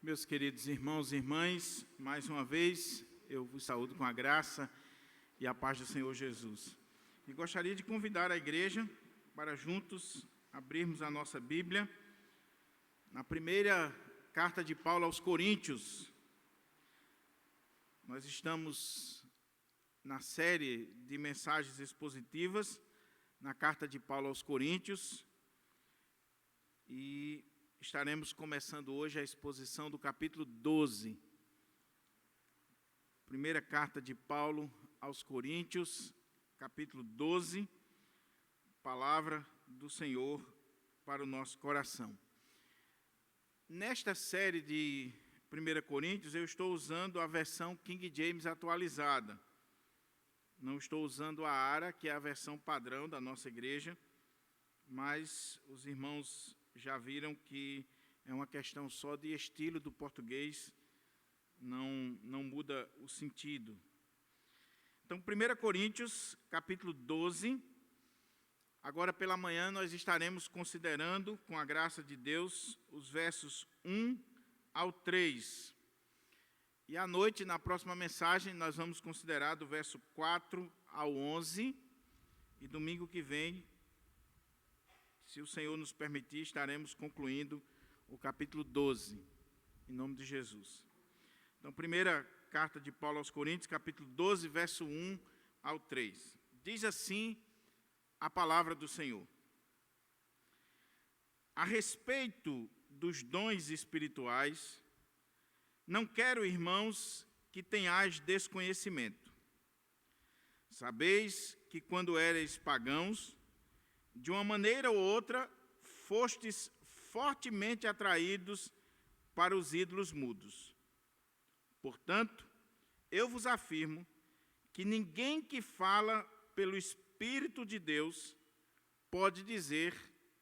Meus queridos irmãos e irmãs, mais uma vez eu vos saúdo com a graça e a paz do Senhor Jesus. E gostaria de convidar a igreja para juntos abrirmos a nossa Bíblia na primeira carta de Paulo aos Coríntios. Nós estamos na série de mensagens expositivas na carta de Paulo aos Coríntios e estaremos começando hoje a exposição do capítulo 12. Primeira carta de Paulo aos Coríntios, capítulo 12, palavra do Senhor para o nosso coração. Nesta série de 1 Coríntios, eu estou usando a versão King James atualizada. Não estou usando a ARA, que é a versão padrão da nossa igreja, mas os irmãos já viram que é uma questão só de estilo do português, não muda o sentido. Então, 1 Coríntios, capítulo 12, agora pela manhã nós estaremos considerando, com a graça de Deus, os versos 1 ao 3. E à noite, na próxima mensagem, nós vamos considerar do verso 4 ao 11, e domingo que vem, se o Senhor nos permitir, estaremos concluindo o capítulo 12, em nome de Jesus. Então, primeira carta de Paulo aos Coríntios, capítulo 12, verso 1 ao 3. Diz assim a palavra do Senhor. A respeito dos dons espirituais, não quero, irmãos, que tenhais desconhecimento. Sabeis que quando éreis pagãos, de uma maneira ou outra, fostes fortemente atraídos para os ídolos mudos. Portanto, eu vos afirmo que ninguém que fala pelo Espírito de Deus pode dizer,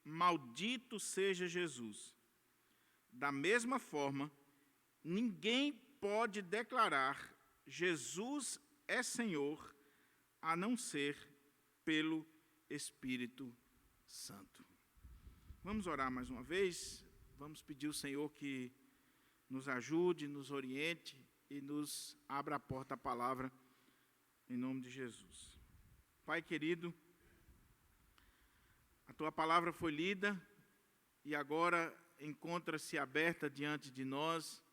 maldito seja Jesus. Da mesma forma, ninguém pode declarar, Jesus é Senhor, a não ser pelo Espírito Santo. Vamos orar mais uma vez, vamos pedir ao Senhor que nos ajude, nos oriente e nos abra a porta à palavra, em nome de Jesus. Pai querido, a Tua palavra foi lida e agora encontra-se aberta diante de nós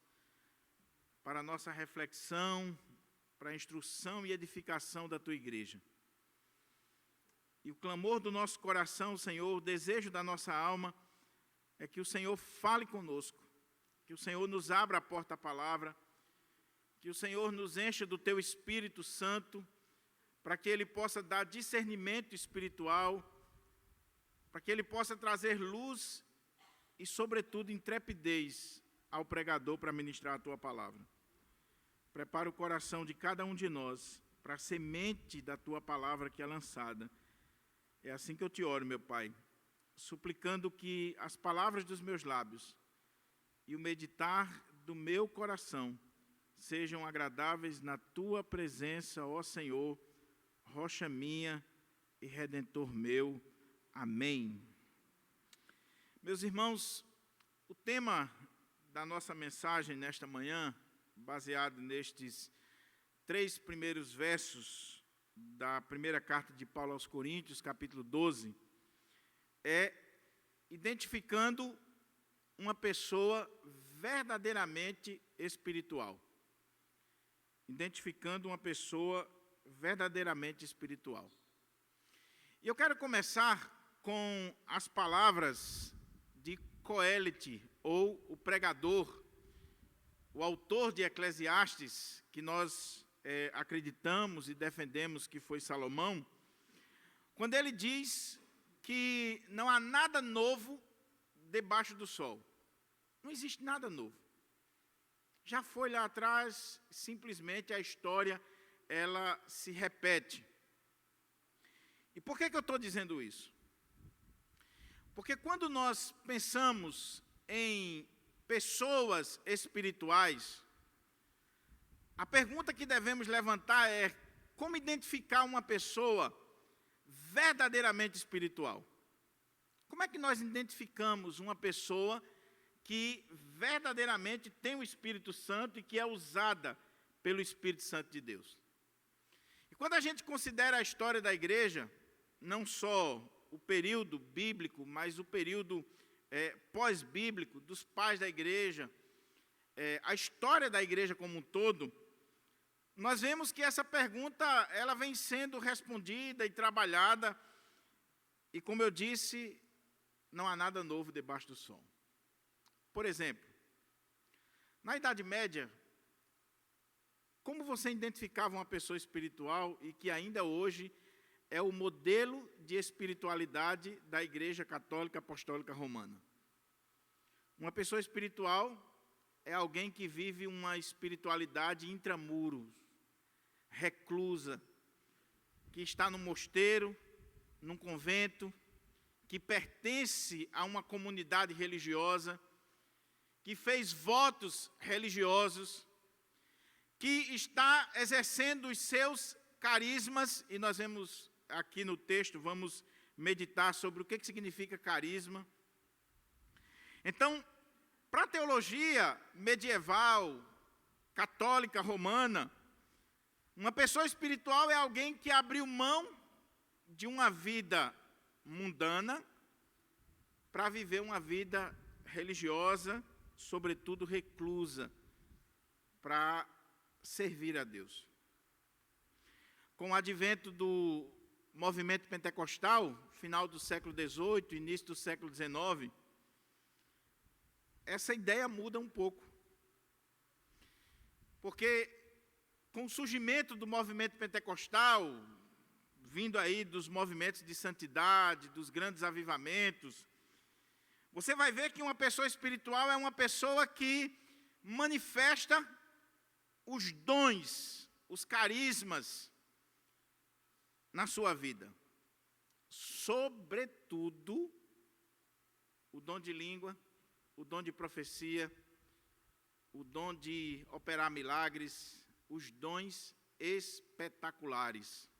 para a nossa reflexão, para a instrução e edificação da Tua igreja. E o clamor do nosso coração, Senhor, o desejo da nossa alma, é que o Senhor fale conosco, que o Senhor nos abra a porta à palavra, que o Senhor nos encha do Teu Espírito Santo, para que Ele possa dar discernimento espiritual, para que Ele possa trazer luz e, sobretudo, intrepidez ao pregador para ministrar a Tua palavra. Prepara o coração de cada um de nós para a semente da Tua palavra que é lançada. É assim que eu te oro, meu Pai, suplicando que as palavras dos meus lábios e o meditar do meu coração sejam agradáveis na Tua presença, ó Senhor, rocha minha e redentor meu. Amém. Meus irmãos, o tema da nossa mensagem nesta manhã, baseado nestes 3 primeiros versos da primeira carta de Paulo aos Coríntios, capítulo 12, é identificando uma pessoa verdadeiramente espiritual. Identificando uma pessoa verdadeiramente espiritual. E eu quero começar com as palavras de Coelete, ou o pregador, o autor de Eclesiastes, que nós acreditamos e defendemos que foi Salomão, quando ele diz que não há nada novo debaixo do sol. Não existe nada novo. Já foi lá atrás, simplesmente a história, ela se repete. E por que eu estou dizendo isso? Porque quando nós pensamos em pessoas espirituais, a pergunta que devemos levantar é: como identificar uma pessoa verdadeiramente espiritual? Como é que nós identificamos uma pessoa que verdadeiramente tem o Espírito Santo e que é usada pelo Espírito Santo de Deus. E quando a gente considera a história da igreja, não só o período bíblico, mas o período pós-bíblico, dos pais da igreja, a história da igreja como um todo, nós vemos que essa pergunta ela vem sendo respondida e trabalhada, e como eu disse, não há nada novo debaixo do sol. Por exemplo, na Idade Média, como você identificava uma pessoa espiritual e que ainda hoje é o modelo de espiritualidade da Igreja Católica Apostólica Romana? Uma pessoa espiritual é alguém que vive uma espiritualidade intramuros, reclusa, que está no mosteiro, num convento, que pertence a uma comunidade religiosa, que fez votos religiosos, que está exercendo os seus carismas, e nós vemos aqui no texto, vamos meditar sobre o que significa carisma. Então, para a teologia medieval, católica, romana, uma pessoa espiritual é alguém que abriu mão de uma vida mundana para viver uma vida religiosa, sobretudo reclusa, para servir a Deus. Com o advento do movimento pentecostal, final do século XVIII, início do século XIX, essa ideia muda um pouco. Porque com o surgimento do movimento pentecostal, vindo aí dos movimentos de santidade, dos grandes avivamentos, você vai ver que uma pessoa espiritual é uma pessoa que manifesta os dons, os carismas na sua vida. Sobretudo, o dom de língua, o dom de profecia, o dom de operar milagres, os dons espetaculares.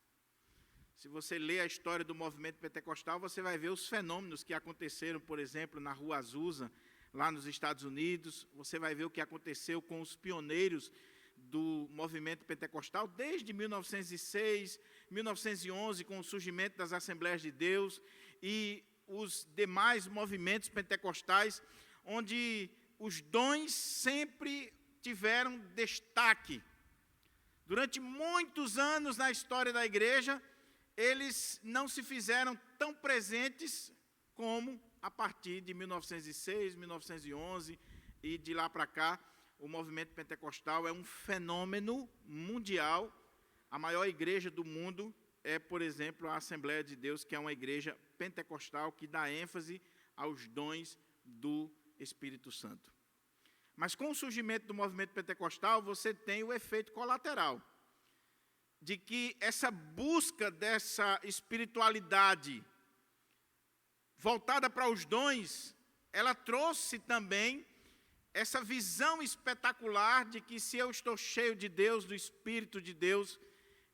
Se você ler a história do movimento pentecostal, você vai ver os fenômenos que aconteceram, por exemplo, na Rua Azusa, lá nos Estados Unidos. Você vai ver o que aconteceu com os pioneiros do movimento pentecostal, desde 1906, 1911, com o surgimento das Assembleias de Deus, e os demais movimentos pentecostais, onde os dons sempre tiveram destaque. Durante muitos anos na história da igreja, eles não se fizeram tão presentes como a partir de 1906, 1911 e de lá para cá. O movimento pentecostal é um fenômeno mundial. A maior igreja do mundo é, por exemplo, a Assembleia de Deus, que é uma igreja pentecostal que dá ênfase aos dons do Espírito Santo. Mas com o surgimento do movimento pentecostal, você tem o efeito colateral de que essa busca dessa espiritualidade voltada para os dons, ela trouxe também essa visão espetacular de que se eu estou cheio de Deus, do Espírito de Deus,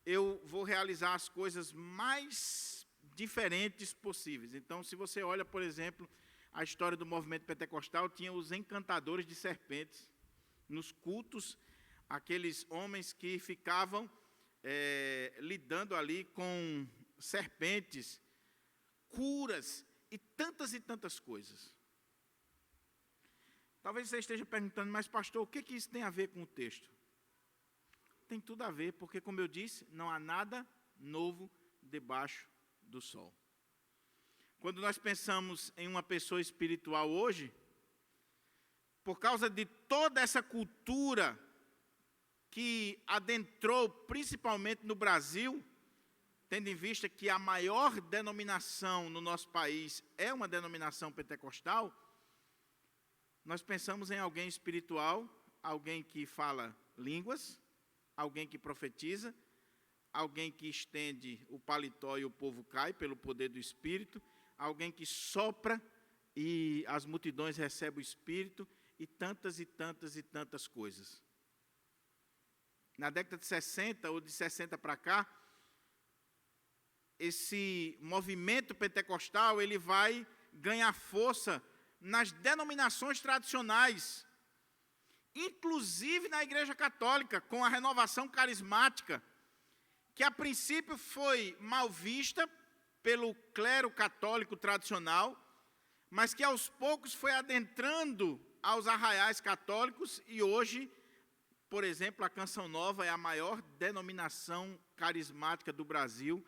eu vou realizar as coisas mais diferentes possíveis. Então, se você olha, por exemplo, a história do movimento pentecostal, tinha os encantadores de serpentes nos cultos, aqueles homens que ficavam lidando ali com serpentes, curas e tantas coisas. Talvez você esteja perguntando, mas pastor, o que isso tem a ver com o texto? Tem tudo a ver, porque como eu disse, não há nada novo debaixo do sol. Quando nós pensamos em uma pessoa espiritual hoje, por causa de toda essa cultura que adentrou principalmente no Brasil, tendo em vista que a maior denominação no nosso país é uma denominação pentecostal, nós pensamos em alguém espiritual, alguém que fala línguas, alguém que profetiza, alguém que estende o paletó e o povo cai pelo poder do Espírito, alguém que sopra e as multidões recebem o Espírito, e tantas coisas. Na década de 60 ou de 60 para cá, esse movimento pentecostal ele vai ganhar força nas denominações tradicionais, inclusive na Igreja Católica, com a renovação carismática, que a princípio foi mal vista pelo clero católico tradicional, mas que aos poucos foi adentrando aos arraiais católicos e hoje, por exemplo, a Canção Nova é a maior denominação carismática do Brasil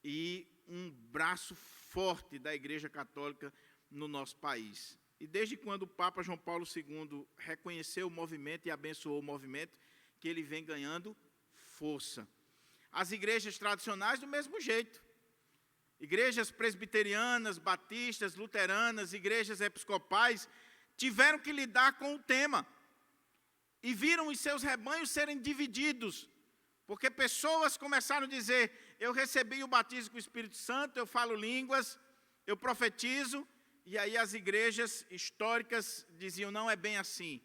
e um braço forte da Igreja Católica no nosso país. E desde quando o Papa João Paulo II reconheceu o movimento e abençoou o movimento, que ele vem ganhando força. As igrejas tradicionais do mesmo jeito. Igrejas presbiterianas, batistas, luteranas, igrejas episcopais, tiveram que lidar com o tema. E viram os seus rebanhos serem divididos. Porque pessoas começaram a dizer, eu recebi o batismo com o Espírito Santo, eu falo línguas, eu profetizo. E aí as igrejas históricas diziam, não é bem assim.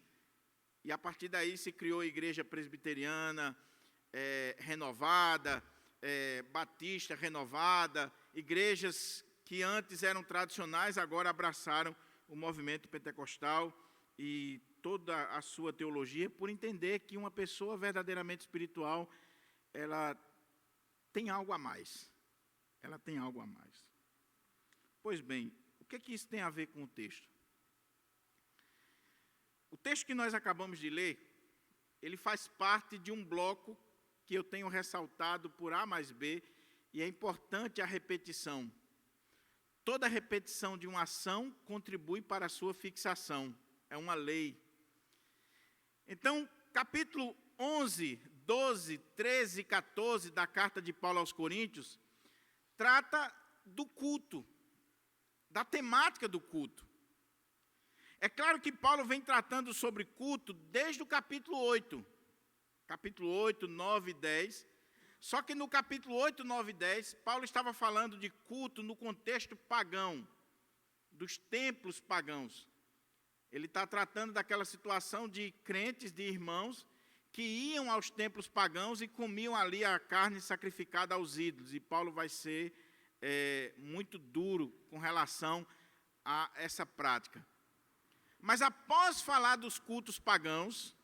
E a partir daí se criou a igreja presbiteriana renovada, batista renovada, igrejas que antes eram tradicionais, agora abraçaram o movimento pentecostal e toda a sua teologia, por entender que uma pessoa verdadeiramente espiritual, ela tem algo a mais. Ela tem algo a mais. Pois bem, o que isso tem a ver com o texto? O texto que nós acabamos de ler, ele faz parte de um bloco que eu tenho ressaltado por A mais B, e é importante a repetição. Toda repetição de uma ação contribui para a sua fixação. É uma lei. Então, capítulo 11, 12, 13 e 14 da carta de Paulo aos Coríntios, trata do culto, da temática do culto. É claro que Paulo vem tratando sobre culto desde o capítulo 8. Capítulo 8, 9 e 10. Só que no capítulo 8, 9 e 10, Paulo estava falando de culto no contexto pagão, dos templos pagãos. Ele está tratando daquela situação de crentes, de irmãos, que iam aos templos pagãos e comiam ali a carne sacrificada aos ídolos. E Paulo vai ser muito duro com relação a essa prática. Mas após falar dos cultos pagãos,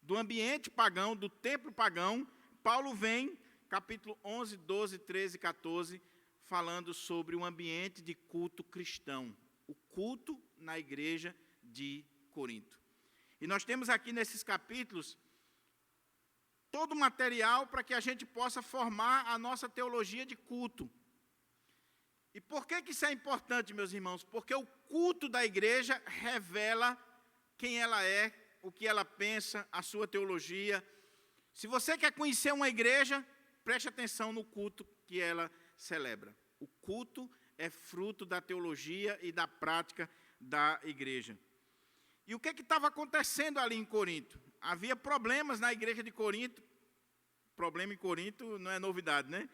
do ambiente pagão, do templo pagão, Paulo vem, capítulo 11, 12, 13 e 14, falando sobre o ambiente de culto cristão, o culto na igreja de Corinto. E nós temos aqui nesses capítulos todo o material para que a gente possa formar a nossa teologia de culto. E por que isso é importante, meus irmãos? Porque o culto da igreja revela quem ela é, o que ela pensa, a sua teologia. Se você quer conhecer uma igreja, preste atenção no culto que ela celebra. O culto é fruto da teologia e da prática da igreja. E o que estava acontecendo ali em Corinto? Havia problemas na igreja de Corinto. Problema em Corinto não é novidade, né?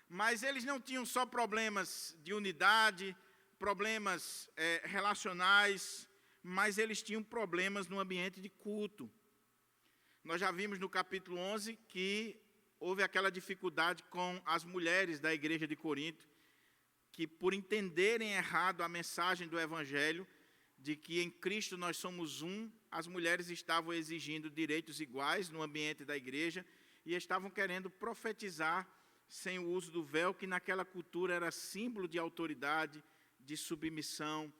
Mas eles não tinham só problemas de unidade, problemas relacionais, mas eles tinham problemas no ambiente de culto. Nós já vimos no capítulo 11 que houve aquela dificuldade com as mulheres da igreja de Corinto, que por entenderem errado a mensagem do Evangelho, de que em Cristo nós somos um, as mulheres estavam exigindo direitos iguais no ambiente da igreja e estavam querendo profetizar sem o uso do véu, que naquela cultura era símbolo de autoridade, de submissão,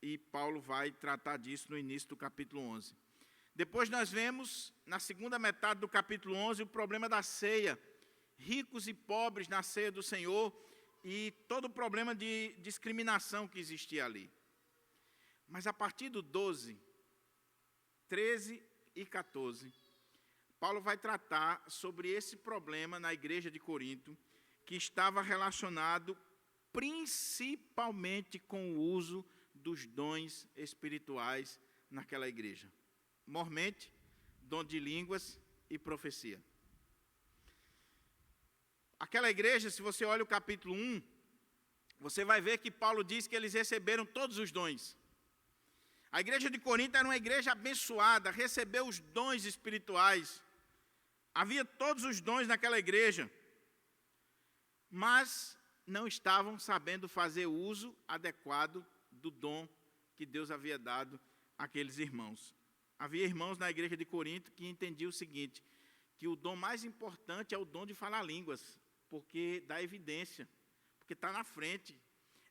e Paulo vai tratar disso no início do capítulo 11. Depois nós vemos, na segunda metade do capítulo 11, o problema da ceia, ricos e pobres na ceia do Senhor, e todo o problema de discriminação que existia ali. Mas a partir do 12, 13 e 14, Paulo vai tratar sobre esse problema na igreja de Corinto, que estava relacionado principalmente com o uso dos dons espirituais naquela igreja. Mormente, dom de línguas e profecia. Aquela igreja, se você olha o capítulo 1, você vai ver que Paulo diz que eles receberam todos os dons. A igreja de Corinto era uma igreja abençoada, recebeu os dons espirituais. Havia todos os dons naquela igreja, mas não estavam sabendo fazer uso adequado do dom que Deus havia dado àqueles irmãos. havia irmãos na igreja de Corinto que entendiam o seguinte, que o dom mais importante é o dom de falar línguas, porque dá evidência, porque está na frente.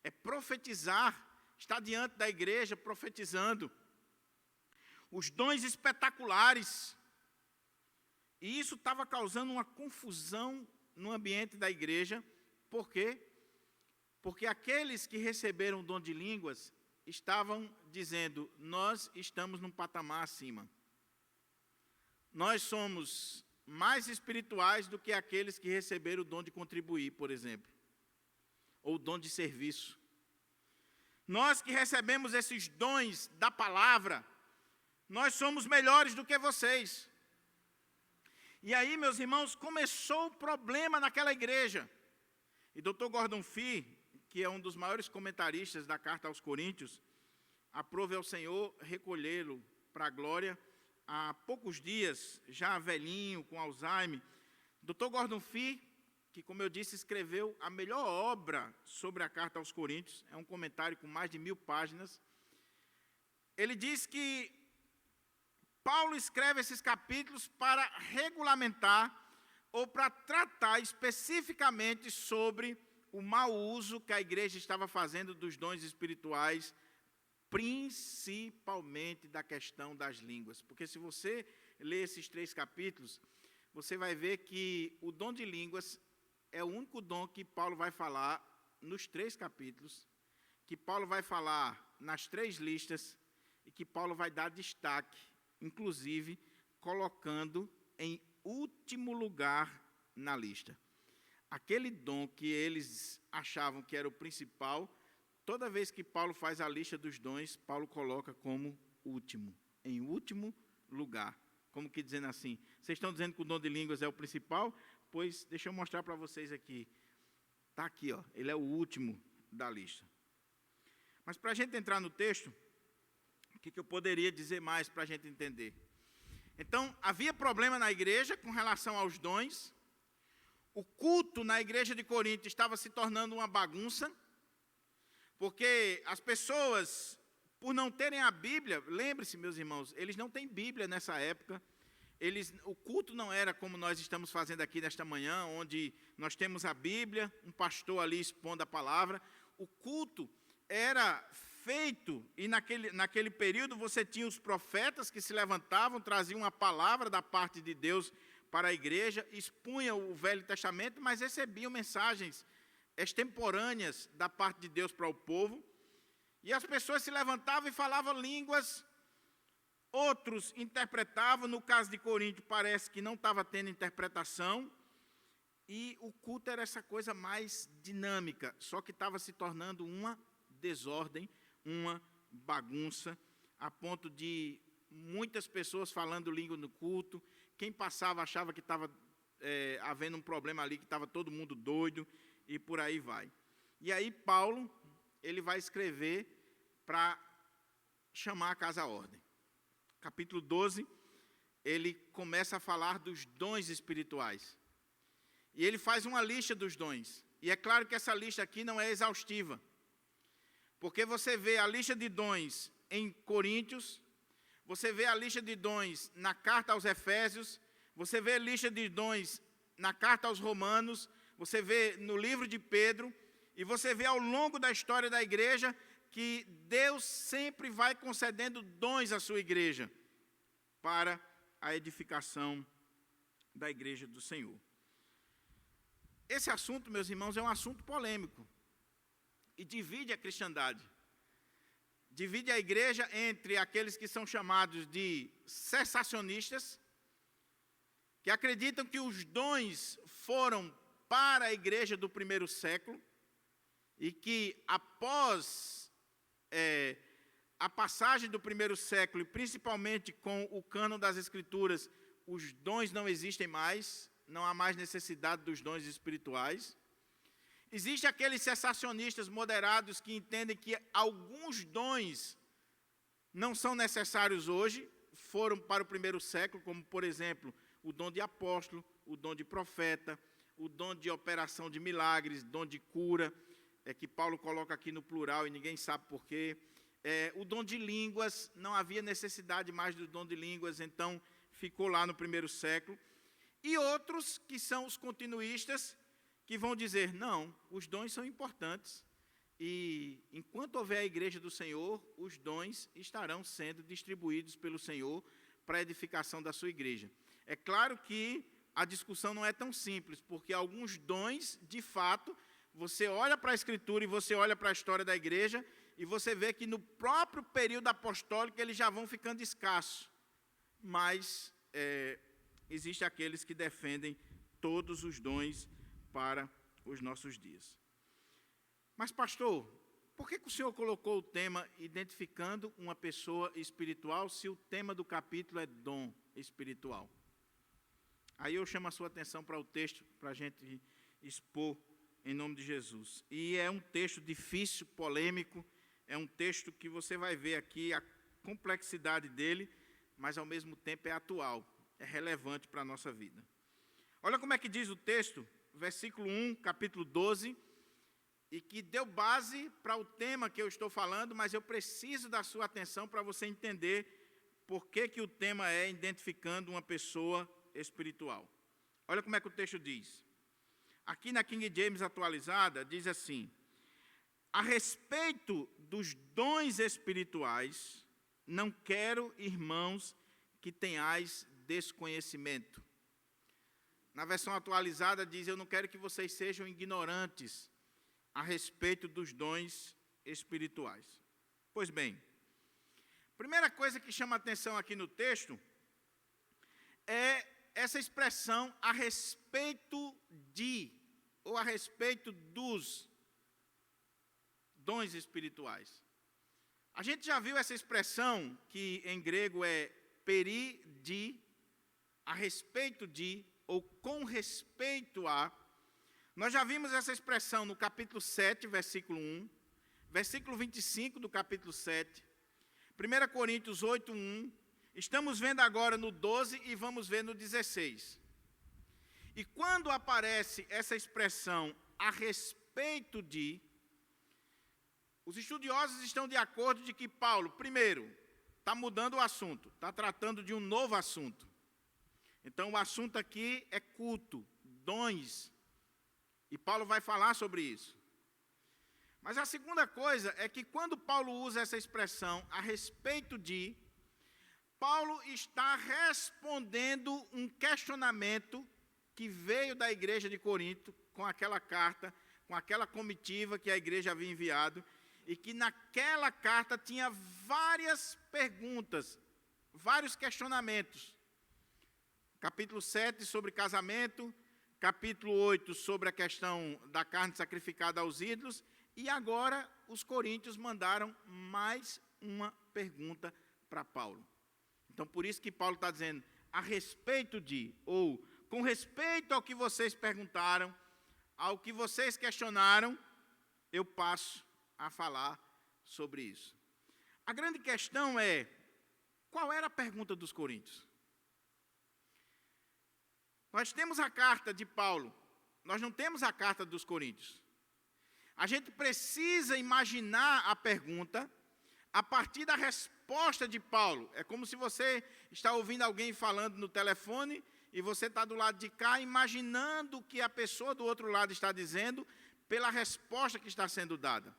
É profetizar, estar diante da igreja profetizando. Os dons espetaculares. E isso estava causando uma confusão no ambiente da igreja. Por quê? Porque aqueles que receberam o dom de línguas estavam dizendo, nós estamos num patamar acima. Nós somos mais espirituais do que aqueles que receberam o dom de contribuir, por exemplo. Ou o dom de serviço. Nós que recebemos esses dons da palavra, nós somos melhores do que vocês. E aí, meus irmãos, começou o problema naquela igreja. E Dr. Gordon Fee, que é um dos maiores comentaristas da carta aos Coríntios, aprove ao Senhor recolhê-lo para a glória. Há poucos dias, já velhinho, com Alzheimer, Dr. Gordon Fee, que, como eu disse, escreveu a melhor obra sobre a carta aos Coríntios, é um comentário com mais de 1000 páginas, ele diz que Paulo escreve esses capítulos para regulamentar ou para tratar especificamente sobre o mau uso que a igreja estava fazendo dos dons espirituais, principalmente da questão das línguas. Porque se você ler esses 3 capítulos, você vai ver que o dom de línguas é o único dom que Paulo vai falar nos 3 capítulos, que Paulo vai falar nas 3 listas e que Paulo vai dar destaque, inclusive colocando em último lugar na lista. Aquele dom que eles achavam que era o principal, toda vez que Paulo faz a lista dos dons, Paulo coloca como último, em último lugar. Como que dizendo assim, vocês estão dizendo que o dom de línguas é o principal? Pois deixa eu mostrar para vocês aqui. Está aqui, ó, ele é o último da lista. Mas para a gente entrar no texto, o que eu poderia dizer mais para a gente entender? Então, havia problema na igreja com relação aos dons. O culto na igreja de Corinto estava se tornando uma bagunça, porque as pessoas, por não terem a Bíblia, lembre-se, meus irmãos, eles não têm Bíblia nessa época. O culto não era como nós estamos fazendo aqui nesta manhã, onde nós temos a Bíblia, um pastor ali expondo a palavra. O culto era feito, e naquele período você tinha os profetas que se levantavam, traziam uma palavra da parte de Deus para a igreja, expunham o Velho Testamento, mas recebiam mensagens extemporâneas da parte de Deus para o povo, e as pessoas se levantavam e falavam línguas. Outros interpretavam, no caso de Corinto, parece que não estava tendo interpretação, e o culto era essa coisa mais dinâmica, só que estava se tornando uma desordem, uma bagunça, a ponto de muitas pessoas falando língua no culto, quem passava achava que estava havendo um problema ali, que estava todo mundo doido, e por aí vai. E aí Paulo, ele vai escrever para chamar a casa à ordem. Capítulo 12, ele começa a falar dos dons espirituais. E ele faz uma lista dos dons. E é claro que essa lista aqui não é exaustiva. Porque você vê a lista de dons em Coríntios, você vê a lista de dons na carta aos Efésios, você vê a lista de dons na carta aos Romanos, você vê no livro de Pedro, e você vê ao longo da história da igreja que Deus sempre vai concedendo dons à sua igreja para a edificação da igreja do Senhor. Esse assunto, meus irmãos, é um assunto polêmico e divide a cristandade. Divide a igreja entre aqueles que são chamados de cessacionistas, que acreditam que os dons foram para a igreja do primeiro século e que após a passagem do primeiro século, e principalmente com o cânon das Escrituras, os dons não existem mais, não há mais necessidade dos dons espirituais. Existem aqueles cessacionistas moderados que entendem que alguns dons não são necessários hoje, foram para o primeiro século, como, por exemplo, o dom de apóstolo, o dom de profeta, o dom de operação de milagres, dom de cura, que Paulo coloca aqui no plural e ninguém sabe por quê, O dom de línguas, não havia necessidade mais do dom de línguas, então ficou lá no primeiro século. E outros que são os continuistas, que vão dizer, não, os dons são importantes, e enquanto houver a igreja do Senhor, os dons estarão sendo distribuídos pelo Senhor para a edificação da sua igreja. É claro que a discussão não é tão simples, porque alguns dons, de fato, você olha para a Escritura e você olha para a história da igreja, e você vê que no próprio período apostólico eles já vão ficando escassos. Mas existem aqueles que defendem todos os dons para os nossos dias. Mas, pastor, por que o senhor colocou o tema identificando uma pessoa espiritual, se o tema do capítulo é dom espiritual? Aí eu chamo a sua atenção para o texto, para a gente expor em nome de Jesus. E é um texto difícil, polêmico, é um texto que você vai ver aqui a complexidade dele, mas ao mesmo tempo é atual, é relevante para a nossa vida. Olha como é que diz o texto, versículo 1, capítulo 12, e que deu base para o tema que eu estou falando, mas eu preciso da sua atenção para você entender por que o tema é identificando uma pessoa espiritual. Olha como é que o texto diz. Aqui na King James atualizada, diz assim: a respeito dos dons espirituais, não quero, irmãos, que tenhais desconhecimento. Na versão atualizada diz, eu não quero que vocês sejam ignorantes a respeito dos dons espirituais. Pois bem, primeira coisa que chama a atenção aqui no texto é essa expressão a respeito de, ou a respeito dos dons espirituais. A gente já viu essa expressão, que em grego é peri de, a respeito de, ou com respeito a. Nós já vimos essa expressão no capítulo 7, versículo 1, versículo 25 do capítulo 7, 1 Coríntios 8, 1, estamos vendo agora no 12 e vamos ver no 16. E quando aparece essa expressão a respeito de, os estudiosos estão de acordo de que Paulo, primeiro, está mudando o assunto, está tratando de um novo assunto. Então o assunto aqui é culto, dons, e Paulo vai falar sobre isso. Mas a segunda coisa é que quando Paulo usa essa expressão a respeito de, Paulo está respondendo um questionamento que veio da igreja de Corinto com aquela carta, com aquela comitiva que a igreja havia enviado, e que naquela carta tinha várias perguntas, vários questionamentos. Capítulo 7 sobre casamento, capítulo 8 sobre a questão da carne sacrificada aos ídolos, e agora os coríntios mandaram mais uma pergunta para Paulo. Então, por isso que Paulo está dizendo, a respeito de, ou com respeito ao que vocês perguntaram, ao que vocês questionaram, eu passo a falar sobre isso. A grande questão é, qual era a pergunta dos coríntios? Nós temos a carta de Paulo, nós não temos a carta dos coríntios. A gente precisa imaginar a pergunta a partir da resposta de Paulo. É como se você está ouvindo alguém falando no telefone e você está do lado de cá imaginando o que a pessoa do outro lado está dizendo pela resposta que está sendo dada.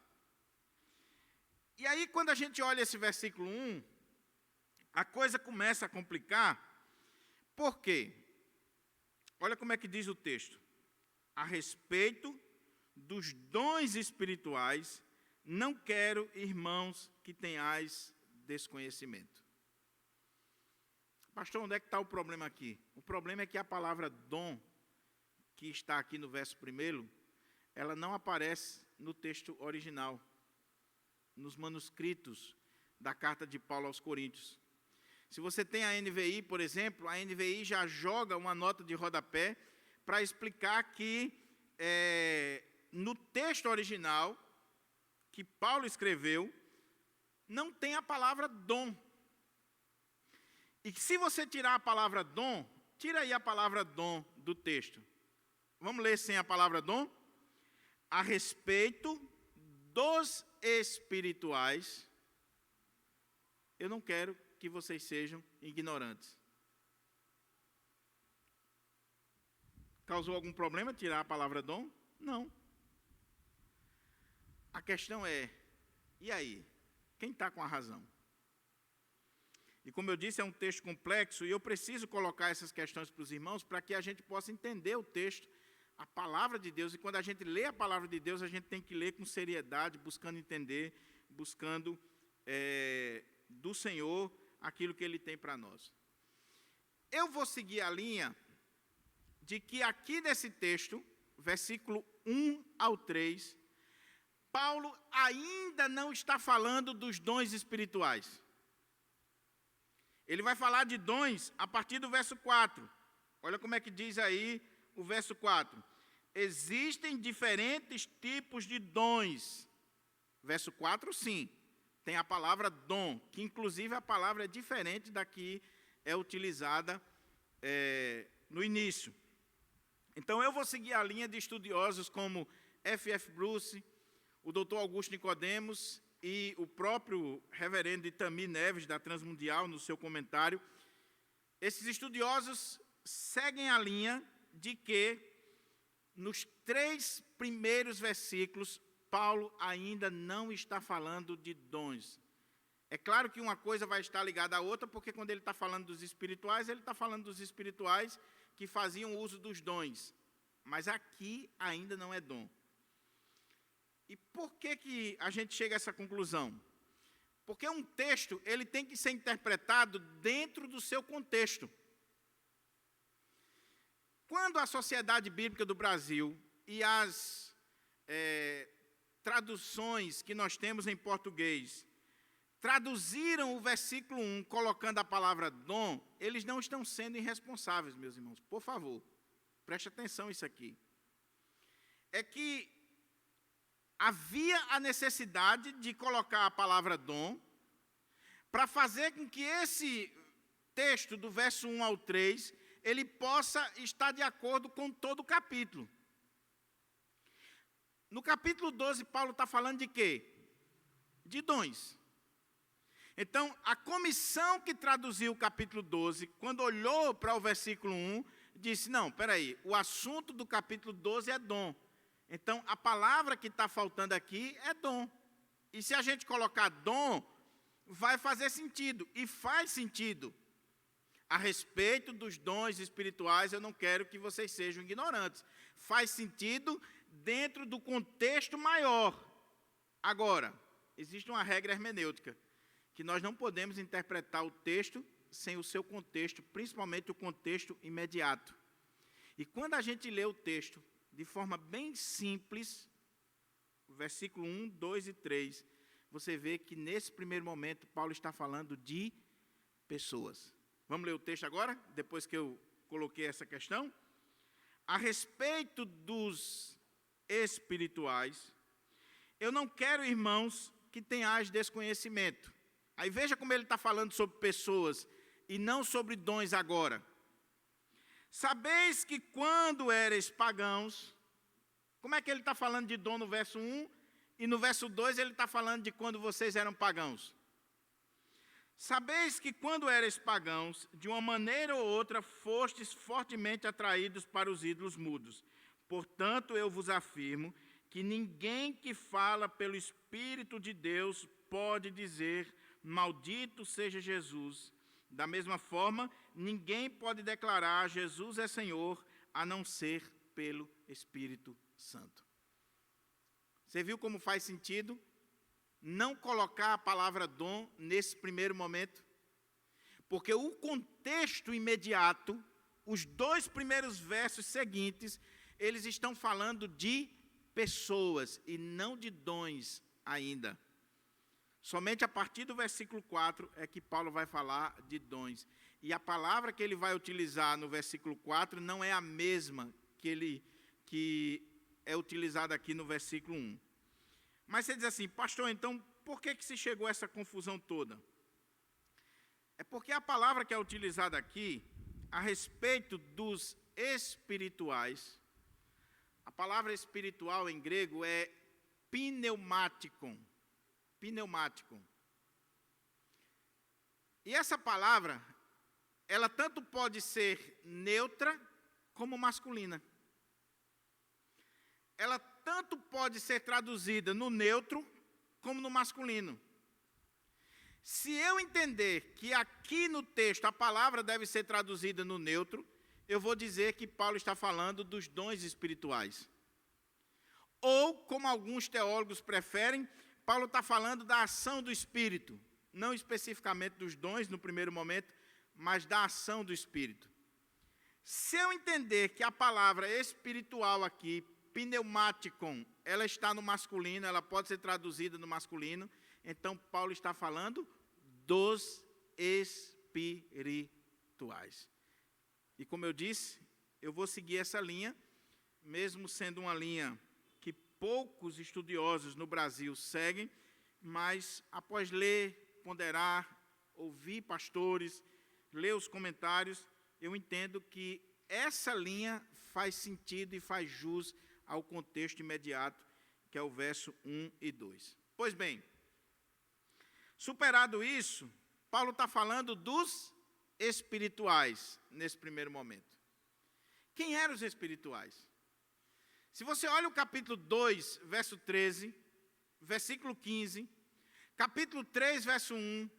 E aí, quando a gente olha esse versículo 1, a coisa começa a complicar. Por quê? Olha como é que diz o texto. A respeito dos dons espirituais, não quero, irmãos, que tenhais desconhecimento. Pastor, onde é que está o problema aqui? O problema é que a palavra dom, que está aqui no verso 1, ela não aparece no texto original, nos manuscritos da carta de Paulo aos Coríntios. Se você tem a NVI, por exemplo, a NVI já joga uma nota de rodapé para explicar que no texto original que Paulo escreveu, não tem a palavra dom. E se você tirar a palavra dom, tira aí a palavra dom do texto. Vamos ler sem a palavra dom? A respeito dos espirituais, eu não quero que vocês sejam ignorantes. Causou algum problema tirar a palavra dom? Não. A questão é, e aí? Quem está com a razão? E como eu disse, é um texto complexo e eu preciso colocar essas questões para os irmãos para que a gente possa entender o texto, a palavra de Deus. E quando a gente lê a palavra de Deus, a gente tem que ler com seriedade, buscando entender, buscando do Senhor aquilo que Ele tem para nós. Eu vou seguir a linha de que aqui nesse texto, versículo 1 ao 3, Paulo ainda não está falando dos dons espirituais. Ele vai falar de dons a partir do verso 4. Olha como é que diz aí o verso 4. Existem diferentes tipos de dons. Verso 4, sim. Tem a palavra dom, que inclusive a palavra é diferente da que é utilizada no início. Então eu vou seguir a linha de estudiosos como F.F. Bruce, o Dr. Augusto Nicodemos e o próprio reverendo Itamir Neves, da Transmundial, no seu comentário. Esses estudiosos seguem a linha de que, nos 3 primeiros versículos, Paulo ainda não está falando de dons. É claro que uma coisa vai estar ligada à outra, porque quando ele está falando dos espirituais, ele está falando dos espirituais que faziam uso dos dons. Mas aqui ainda não é dom. E por que a gente chega a essa conclusão? Porque um texto, ele tem que ser interpretado dentro do seu contexto. Quando a Sociedade Bíblica do Brasil e as traduções que nós temos em português traduziram o versículo 1 colocando a palavra dom, eles não estão sendo irresponsáveis, meus irmãos. Por favor, preste atenção nisso aqui. É que havia a necessidade de colocar a palavra dom para fazer com que esse texto do verso 1 ao 3, ele possa estar de acordo com todo o capítulo. No capítulo 12, Paulo está falando de quê? De dons. Então, a comissão que traduziu o capítulo 12, quando olhou para o versículo 1, disse, não, espera aí, o assunto do capítulo 12 é dom. Então, a palavra que está faltando aqui é dom. E se a gente colocar dom, vai fazer sentido. E faz sentido. A respeito dos dons espirituais, eu não quero que vocês sejam ignorantes. Faz sentido dentro do contexto maior. Agora, existe uma regra hermenêutica, que nós não podemos interpretar o texto sem o seu contexto, principalmente o contexto imediato. E quando a gente lê o texto de forma bem simples, versículo 1, 2 e 3, você vê que nesse primeiro momento Paulo está falando de pessoas. Vamos ler o texto agora, depois que eu coloquei essa questão? A respeito dos espirituais, eu não quero, irmãos, que tenhais desconhecimento. Aí veja como ele está falando sobre pessoas e não sobre dons agora. Sabeis que quando eres pagãos, como é que ele está falando de dom no verso 1 e no verso 2 ele está falando de quando vocês eram pagãos? Sabeis que quando eres pagãos, de uma maneira ou outra fostes fortemente atraídos para os ídolos mudos. Portanto, eu vos afirmo que ninguém que fala pelo Espírito de Deus pode dizer, maldito seja Jesus. Da mesma forma, ninguém pode declarar Jesus é Senhor, a não ser pelo Espírito Santo. Você viu como faz sentido não colocar a palavra dom nesse primeiro momento? Porque o contexto imediato, os 2 primeiros versos seguintes, eles estão falando de pessoas e não de dons ainda. Somente a partir do versículo 4 é que Paulo vai falar de dons. E a palavra que ele vai utilizar no versículo 4 não é a mesma que é utilizada aqui no versículo 1. Mas você diz assim, pastor, então por que se chegou a essa confusão toda? É porque a palavra que é utilizada aqui, a respeito dos espirituais, a palavra espiritual em grego é pneumatikon. Pneumático. E essa palavra, ela tanto pode ser neutra como masculina. Ela tanto pode ser traduzida no neutro como no masculino. Se eu entender que aqui no texto a palavra deve ser traduzida no neutro, eu vou dizer que Paulo está falando dos dons espirituais. Ou, como alguns teólogos preferem, Paulo está falando da ação do Espírito, não especificamente dos dons no primeiro momento, mas da ação do Espírito. Se eu entender que a palavra espiritual aqui, pneumatikon, ela está no masculino, ela pode ser traduzida no masculino, então Paulo está falando dos espirituais. E como eu disse, eu vou seguir essa linha, mesmo sendo uma linha que poucos estudiosos no Brasil seguem, mas após ler, ponderar, ouvir pastores, ler os comentários, eu entendo que essa linha faz sentido e faz jus ao contexto imediato, que é o verso 1 e 2. Pois bem, superado isso, Paulo está falando dos espirituais, nesse primeiro momento. Quem eram os espirituais? Se você olha o capítulo 2, verso 13, versículo 15, capítulo 3, verso 1,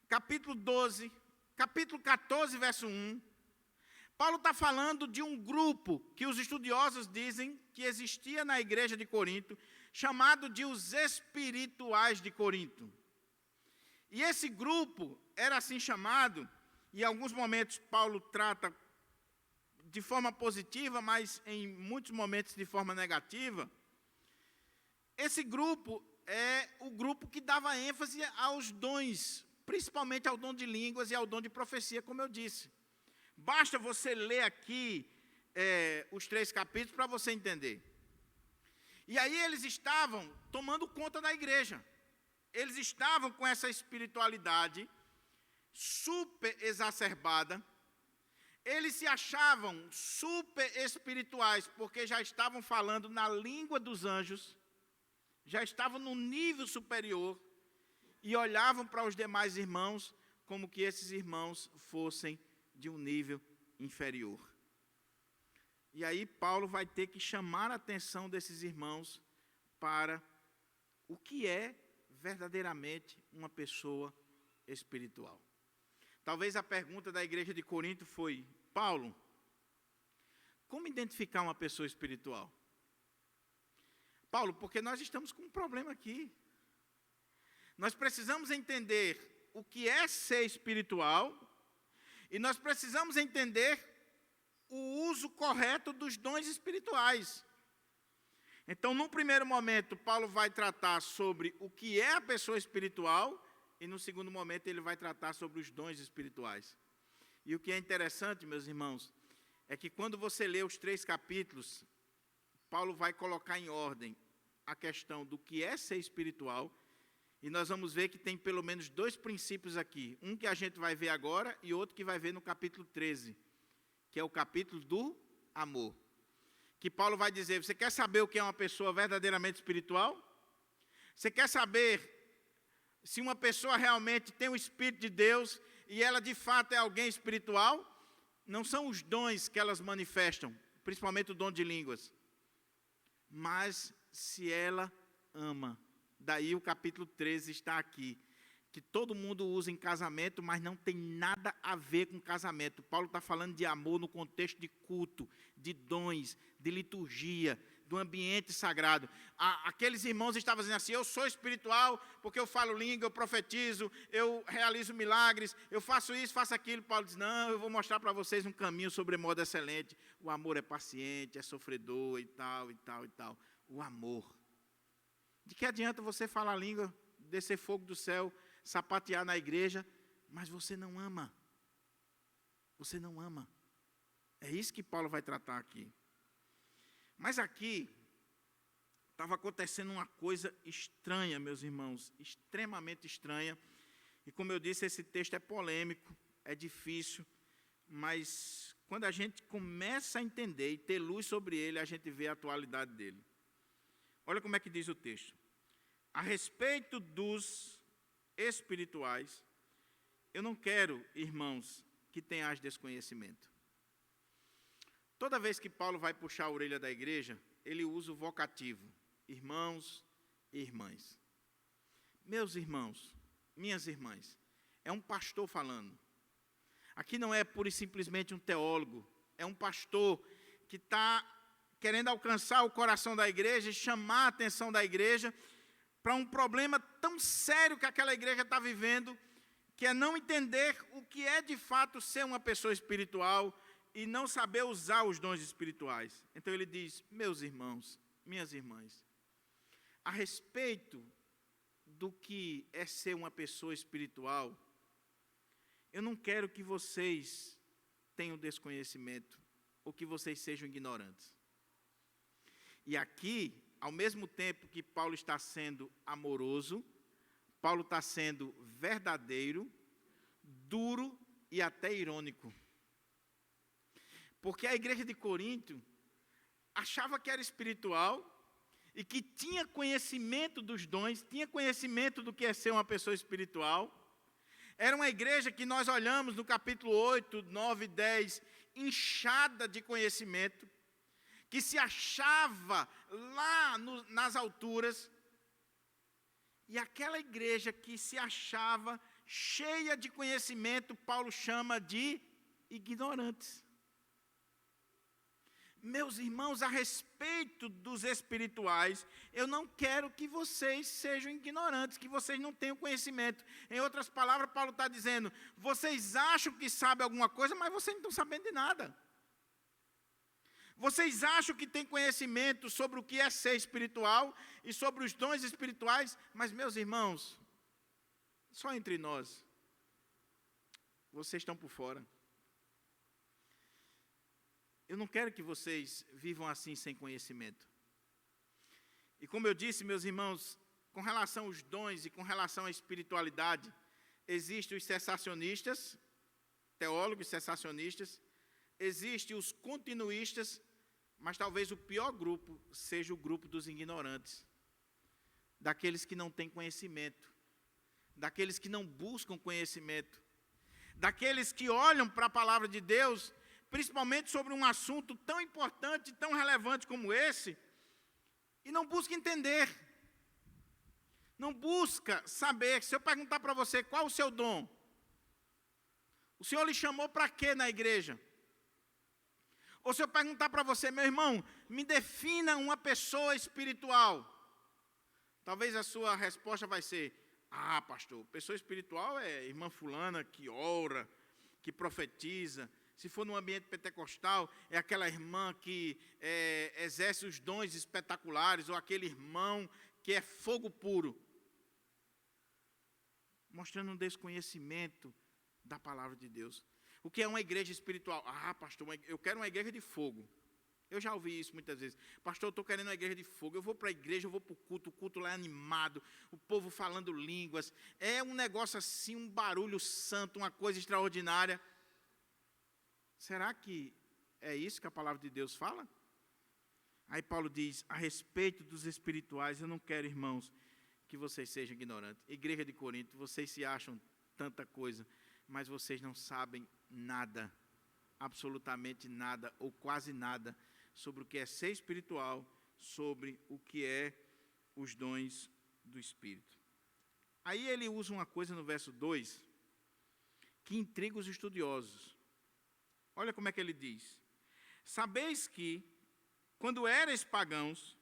capítulo 12, capítulo 14, verso 1, Paulo está falando de um grupo que os estudiosos dizem que existia na igreja de Corinto, chamado de os espirituais de Corinto. E esse grupo era assim chamado, e em alguns momentos Paulo trata de forma positiva, mas em muitos momentos de forma negativa. Esse grupo é o grupo que dava ênfase aos dons, principalmente ao dom de línguas e ao dom de profecia, como eu disse. Basta você ler aqui os 3 capítulos para você entender. E aí eles estavam tomando conta da igreja. Eles estavam com essa espiritualidade super exacerbada. Eles se achavam super espirituais, porque já estavam falando na língua dos anjos, já estavam num nível superior, e olhavam para os demais irmãos como que esses irmãos fossem de um nível inferior. E aí Paulo vai ter que chamar a atenção desses irmãos para o que é verdadeiramente uma pessoa espiritual. Talvez a pergunta da igreja de Corinto foi: Paulo, como identificar uma pessoa espiritual? Paulo, porque nós estamos com um problema aqui. Nós precisamos entender o que é ser espiritual e nós precisamos entender o uso correto dos dons espirituais. Então, num primeiro momento, Paulo vai tratar sobre o que é a pessoa espiritual e no segundo momento ele vai tratar sobre os dons espirituais. E o que é interessante, meus irmãos, é que quando você lê os 3 capítulos, Paulo vai colocar em ordem a questão do que é ser espiritual, e nós vamos ver que tem pelo menos 2 princípios aqui. Um que a gente vai ver agora e outro que vai ver no capítulo 13, que é o capítulo do amor. Que Paulo vai dizer: você quer saber o que é uma pessoa verdadeiramente espiritual? Você quer saber se uma pessoa realmente tem o Espírito de Deus e ela de fato é alguém espiritual? Não são os dons que elas manifestam, principalmente o dom de línguas, mas se ela ama. Daí o capítulo 13 está aqui, que todo mundo usa em casamento, mas não tem nada a ver com casamento. Paulo está falando de amor no contexto de culto, de dons, de liturgia, do ambiente sagrado. Aqueles irmãos estavam dizendo assim: eu sou espiritual porque eu falo língua, eu profetizo, eu realizo milagres, eu faço isso, faço aquilo. Paulo diz: não, eu vou mostrar para vocês um caminho sobremodo excelente. O amor é paciente, é sofredor e tal, e tal, e tal. O amor. De que adianta você falar língua, descer fogo do céu, sapatear na igreja, mas você não ama? Você não ama. É isso que Paulo vai tratar aqui. Mas aqui estava acontecendo uma coisa estranha, meus irmãos, extremamente estranha. E como eu disse, esse texto é polêmico, é difícil, mas quando a gente começa a entender e ter luz sobre ele, a gente vê a atualidade dele. Olha como é que diz o texto. A respeito dos espirituais, eu não quero, irmãos, que tenhais desconhecimento. Toda vez que Paulo vai puxar a orelha da igreja, ele usa o vocativo, irmãos e irmãs. Meus irmãos, minhas irmãs, é um pastor falando. Aqui não é pura e simplesmente um teólogo, é um pastor que está querendo alcançar o coração da igreja e chamar a atenção da igreja para um problema tão sério que aquela igreja está vivendo, que é não entender o que é de fato ser uma pessoa espiritual e não saber usar os dons espirituais. Então ele diz, meus irmãos, minhas irmãs, a respeito do que é ser uma pessoa espiritual, eu não quero que vocês tenham desconhecimento ou que vocês sejam ignorantes. E aqui, ao mesmo tempo que Paulo está sendo amoroso, Paulo está sendo verdadeiro, duro e até irônico. Porque a igreja de Corinto achava que era espiritual e que tinha conhecimento dos dons, tinha conhecimento do que é ser uma pessoa espiritual. Era uma igreja que nós olhamos no capítulo 8, 9 e 10, inchada de conhecimento, que se achava lá nas alturas. E aquela igreja que se achava cheia de conhecimento, Paulo chama de ignorantes. Meus irmãos, a respeito dos espirituais, eu não quero que vocês sejam ignorantes, que vocês não tenham conhecimento. Em outras palavras, Paulo está dizendo, vocês acham que sabem alguma coisa, mas vocês não estão sabendo de nada. Vocês acham que têm conhecimento sobre o que é ser espiritual e sobre os dons espirituais, mas, meus irmãos, só entre nós, vocês estão por fora. Eu não quero que vocês vivam assim sem conhecimento. E como eu disse, meus irmãos, com relação aos dons e com relação à espiritualidade, existem os cessacionistas, teólogos cessacionistas, existem os continuistas, mas talvez o pior grupo seja o grupo dos ignorantes, daqueles que não têm conhecimento, daqueles que não buscam conhecimento, daqueles que olham para a palavra de Deus, principalmente sobre um assunto tão importante, tão relevante como esse, e não busca entender, não busca saber. Se eu perguntar para você qual o seu dom, o Senhor lhe chamou para quê na igreja? Ou se eu perguntar para você, meu irmão, me defina uma pessoa espiritual, talvez a sua resposta vai ser, pastor, pessoa espiritual é irmã fulana que ora, que profetiza. Se for num ambiente pentecostal, é aquela irmã que exerce os dons espetaculares, ou aquele irmão que é fogo puro. Mostrando um desconhecimento da palavra de Deus. O que é uma igreja espiritual? Pastor, eu quero uma igreja de fogo. Eu já ouvi isso muitas vezes. Pastor, eu estou querendo uma igreja de fogo. Eu vou para a igreja, eu vou para o culto lá é animado, o povo falando línguas. É um negócio assim, um barulho santo, uma coisa extraordinária. Será que é isso que a palavra de Deus fala? Aí Paulo diz, a respeito dos espirituais, eu não quero, irmãos, que vocês sejam ignorantes. Igreja de Corinto, vocês se acham tanta coisa, mas vocês não sabem nada, absolutamente nada, ou quase nada, sobre o que é ser espiritual, sobre o que é os dons do Espírito. Aí ele usa uma coisa no verso 2, que intriga os estudiosos. Olha como é que ele diz. Sabeis que, quando erais pagãos,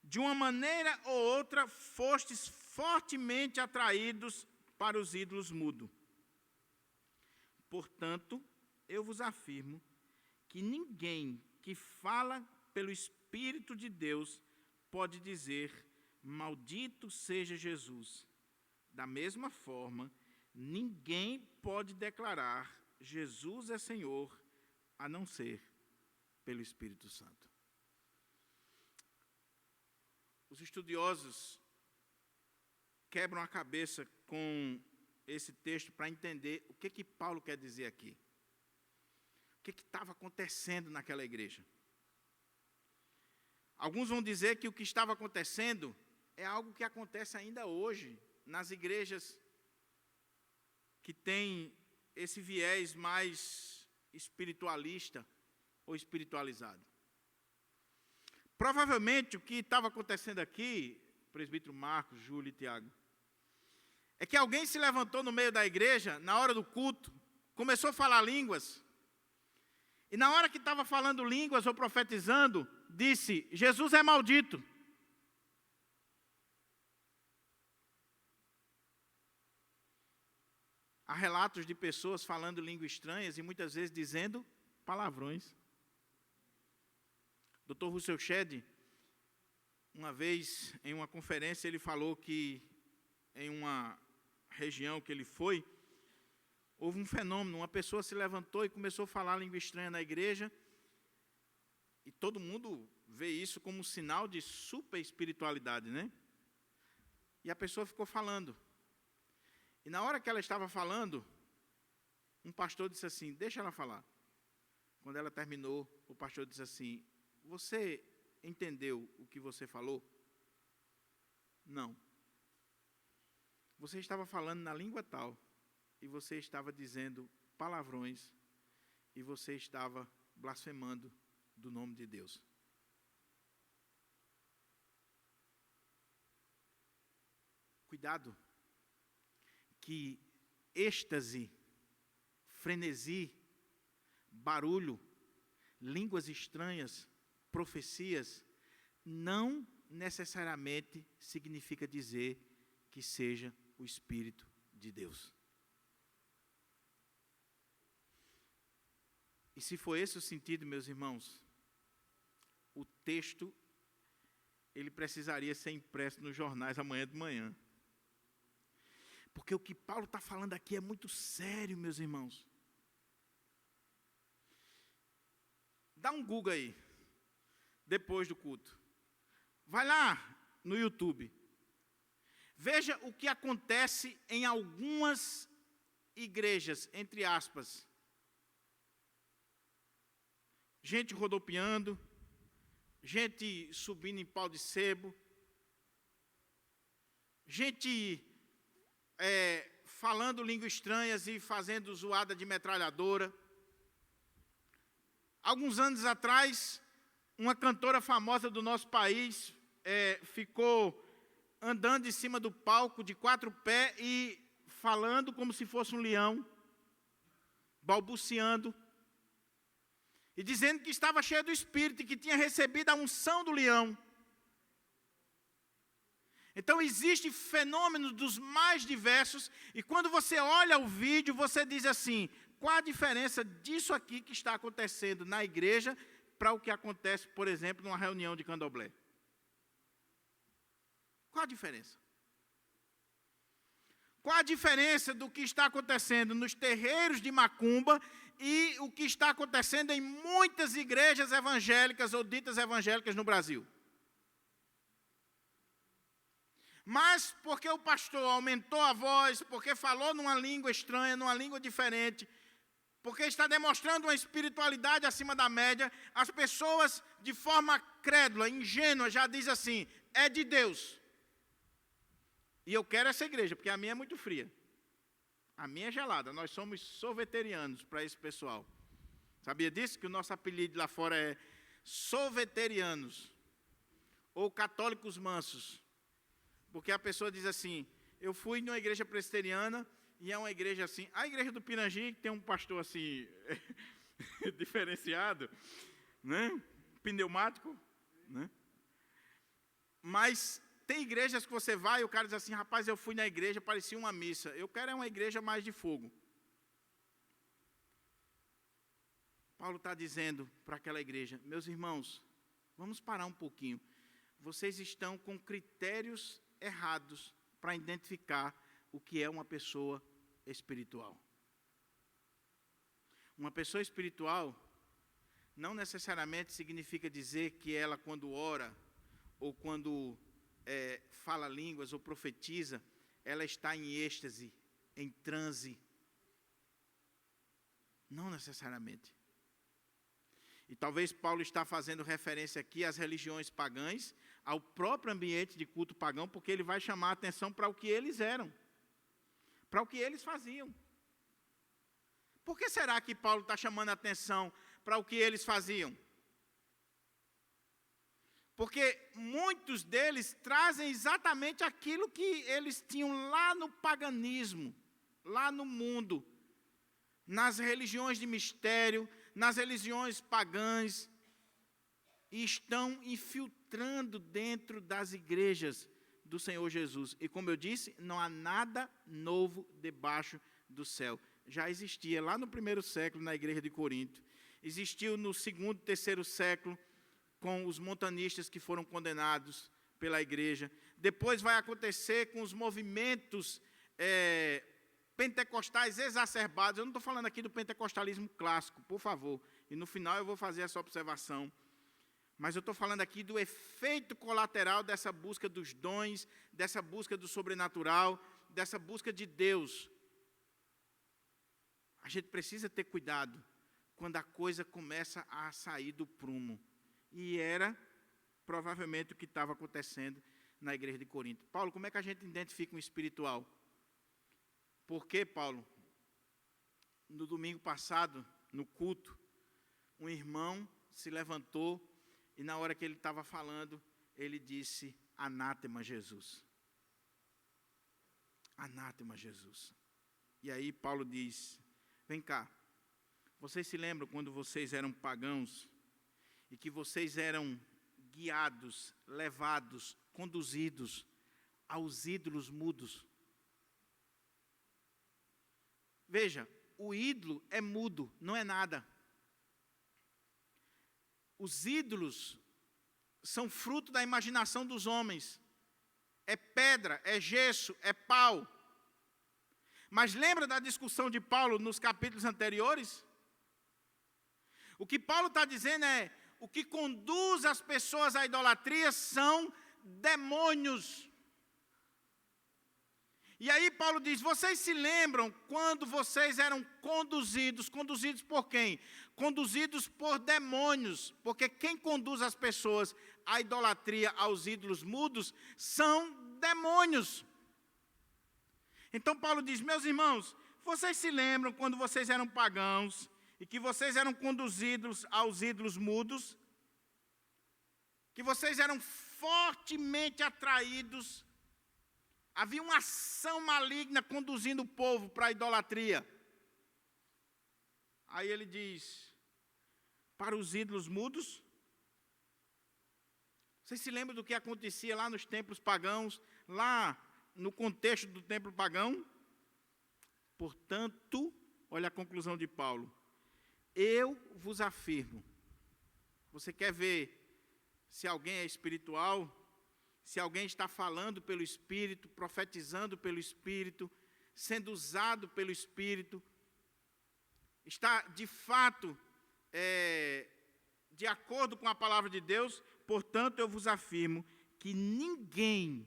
de uma maneira ou outra fostes fortemente atraídos para os ídolos mudos. Portanto, eu vos afirmo que ninguém que fala pelo Espírito de Deus pode dizer, maldito seja Jesus. Da mesma forma, ninguém pode declarar, Jesus é Senhor, a não ser pelo Espírito Santo. Os estudiosos quebram a cabeça com esse texto para entender o que Paulo quer dizer aqui. O que estava acontecendo naquela igreja. Alguns vão dizer que o que estava acontecendo é algo que acontece ainda hoje nas igrejas que tem esse viés mais espiritualista ou espiritualizado. Provavelmente o que estava acontecendo aqui, presbítero Marcos, Júlio e Tiago, é que alguém se levantou no meio da igreja, na hora do culto, começou a falar línguas, e na hora que estava falando línguas ou profetizando, disse: Jesus é maldito. Há relatos de pessoas falando línguas estranhas e muitas vezes dizendo palavrões. Dr. Russell Shedd, uma vez em uma conferência, ele falou que em uma região que ele foi, houve um fenômeno, uma pessoa se levantou e começou a falar língua estranha na igreja, e todo mundo vê isso como um sinal de super espiritualidade, né? E a pessoa ficou falando. E na hora que ela estava falando, um pastor disse assim: deixa ela falar. Quando ela terminou, o pastor disse assim: você entendeu o que você falou? Não. Você estava falando na língua tal, e você estava dizendo palavrões, e você estava blasfemando do nome de Deus. Cuidado, que êxtase, frenesi, barulho, línguas estranhas, profecias, não necessariamente significa dizer que seja o Espírito de Deus. E se for esse o sentido, meus irmãos, o texto, ele precisaria ser impresso nos jornais amanhã de manhã. Porque o que Paulo está falando aqui é muito sério, meus irmãos. Dá um Google aí, depois do culto. Vai lá no YouTube. Veja o que acontece em algumas igrejas, entre aspas. Gente rodopiando, gente subindo em pau de sebo, gente falando línguas estranhas e fazendo zoada de metralhadora. Alguns anos atrás, uma cantora famosa do nosso país ficou andando em cima do palco de 4 pés e falando como se fosse um leão, balbuciando, e dizendo que estava cheia do Espírito e que tinha recebido a unção do leão. Então, existem fenômenos dos mais diversos, e quando você olha o vídeo, você diz assim: qual a diferença disso aqui que está acontecendo na igreja para o que acontece, por exemplo, numa reunião de candomblé? Qual a diferença? Qual a diferença do que está acontecendo nos terreiros de macumba e o que está acontecendo em muitas igrejas evangélicas ou ditas evangélicas no Brasil? Mas porque o pastor aumentou a voz, porque falou numa língua estranha, numa língua diferente, porque está demonstrando uma espiritualidade acima da média, as pessoas, de forma crédula, ingênua, já dizem assim: é de Deus. E eu quero essa igreja, porque a minha é muito fria. A minha é gelada. Nós somos sorveterianos para esse pessoal. Sabia disso? Que o nosso apelido lá fora é sorveterianos, ou católicos mansos. Porque a pessoa diz assim: eu fui numa igreja presbiteriana, e é uma igreja assim. A igreja do Pirangi, que tem um pastor assim, diferenciado, né? Pneumático, né? Mas tem igrejas que você vai e o cara diz assim: rapaz, eu fui na igreja, parecia uma missa. Eu quero é uma igreja mais de fogo. Paulo está dizendo para aquela igreja: meus irmãos, vamos parar um pouquinho. Vocês estão com critérios errados para identificar o que é uma pessoa espiritual. Uma pessoa espiritual não necessariamente significa dizer que ela, quando ora, ou quando fala línguas ou profetiza, ela está em êxtase, em transe. Não necessariamente. E talvez Paulo está fazendo referência aqui às religiões pagãs, ao próprio ambiente de culto pagão, porque ele vai chamar a atenção para o que eles eram, para o que eles faziam. Por que será que Paulo está chamando a atenção para o que eles faziam? Porque muitos deles trazem exatamente aquilo que eles tinham lá no paganismo, lá no mundo, nas religiões de mistério, nas religiões pagãs, e estão infiltrando dentro das igrejas do Senhor Jesus. E como eu disse, não há nada novo debaixo do céu. Já existia lá no 1º século na igreja de Corinto, existiu no 2º, 3º século com os montanistas que foram condenados pela igreja. Depois vai acontecer com os movimentos pentecostais exacerbados. Eu não estou falando aqui do pentecostalismo clássico, por favor. E no final eu vou fazer essa observação. Mas eu estou falando aqui do efeito colateral dessa busca dos dons, dessa busca do sobrenatural, dessa busca de Deus. A gente precisa ter cuidado quando a coisa começa a sair do prumo. E era provavelmente o que estava acontecendo na igreja de Corinto. Paulo, como é que a gente identifica um espiritual? Porque, Paulo, no domingo passado, no culto, um irmão se levantou e na hora que ele estava falando, ele disse, anátema Jesus. Anátema Jesus. E aí Paulo diz, vem cá, vocês se lembram quando vocês eram pagãos e que vocês eram guiados, levados, conduzidos aos ídolos mudos? Veja, o ídolo é mudo, não é nada. Os ídolos são fruto da imaginação dos homens. É pedra, é gesso, é pau. Mas lembra da discussão de Paulo nos capítulos anteriores? O que Paulo está dizendo é, o que conduz as pessoas à idolatria são demônios. E aí Paulo diz, vocês se lembram quando vocês eram conduzidos por quem? Conduzidos por demônios, porque quem conduz as pessoas à idolatria, aos ídolos mudos, são demônios. Então Paulo diz, meus irmãos, vocês se lembram quando vocês eram pagãos, e que vocês eram conduzidos aos ídolos mudos, que vocês eram fortemente atraídos, havia uma ação maligna conduzindo o povo para a idolatria. Aí ele diz, para os ídolos mudos, vocês se lembram do que acontecia lá nos templos pagãos, lá no contexto do templo pagão? Portanto, olha a conclusão de Paulo, eu vos afirmo, você quer ver se alguém é espiritual, se alguém está falando pelo Espírito, profetizando pelo Espírito, sendo usado pelo Espírito, está de fato de acordo com a palavra de Deus, portanto eu vos afirmo que ninguém,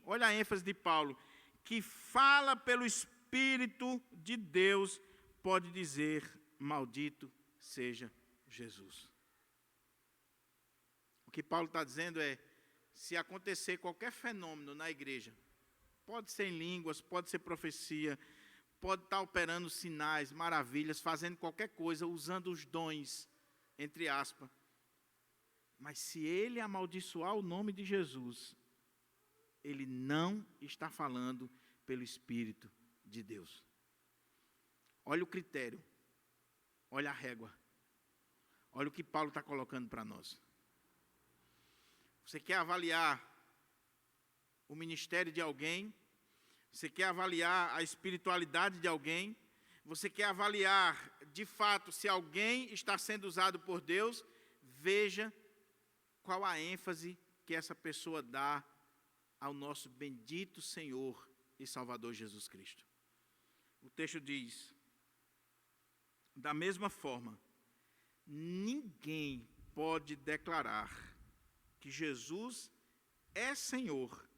olha a ênfase de Paulo, que fala pelo Espírito de Deus, pode dizer, maldito seja Jesus. O que Paulo está dizendo é, se acontecer qualquer fenômeno na igreja, pode ser em línguas, pode ser profecia, pode estar operando sinais, maravilhas, fazendo qualquer coisa, usando os dons, entre aspas, mas se ele amaldiçoar o nome de Jesus, ele não está falando pelo Espírito de Deus. Olha o critério, olha a régua, olha o que Paulo está colocando para nós. Você quer avaliar o ministério de alguém? Você quer avaliar a espiritualidade de alguém? Você quer avaliar, de fato, se alguém está sendo usado por Deus? Veja qual a ênfase que essa pessoa dá ao nosso bendito Senhor e Salvador Jesus Cristo. O texto diz, da mesma forma, ninguém pode declarar que Jesus é Senhor,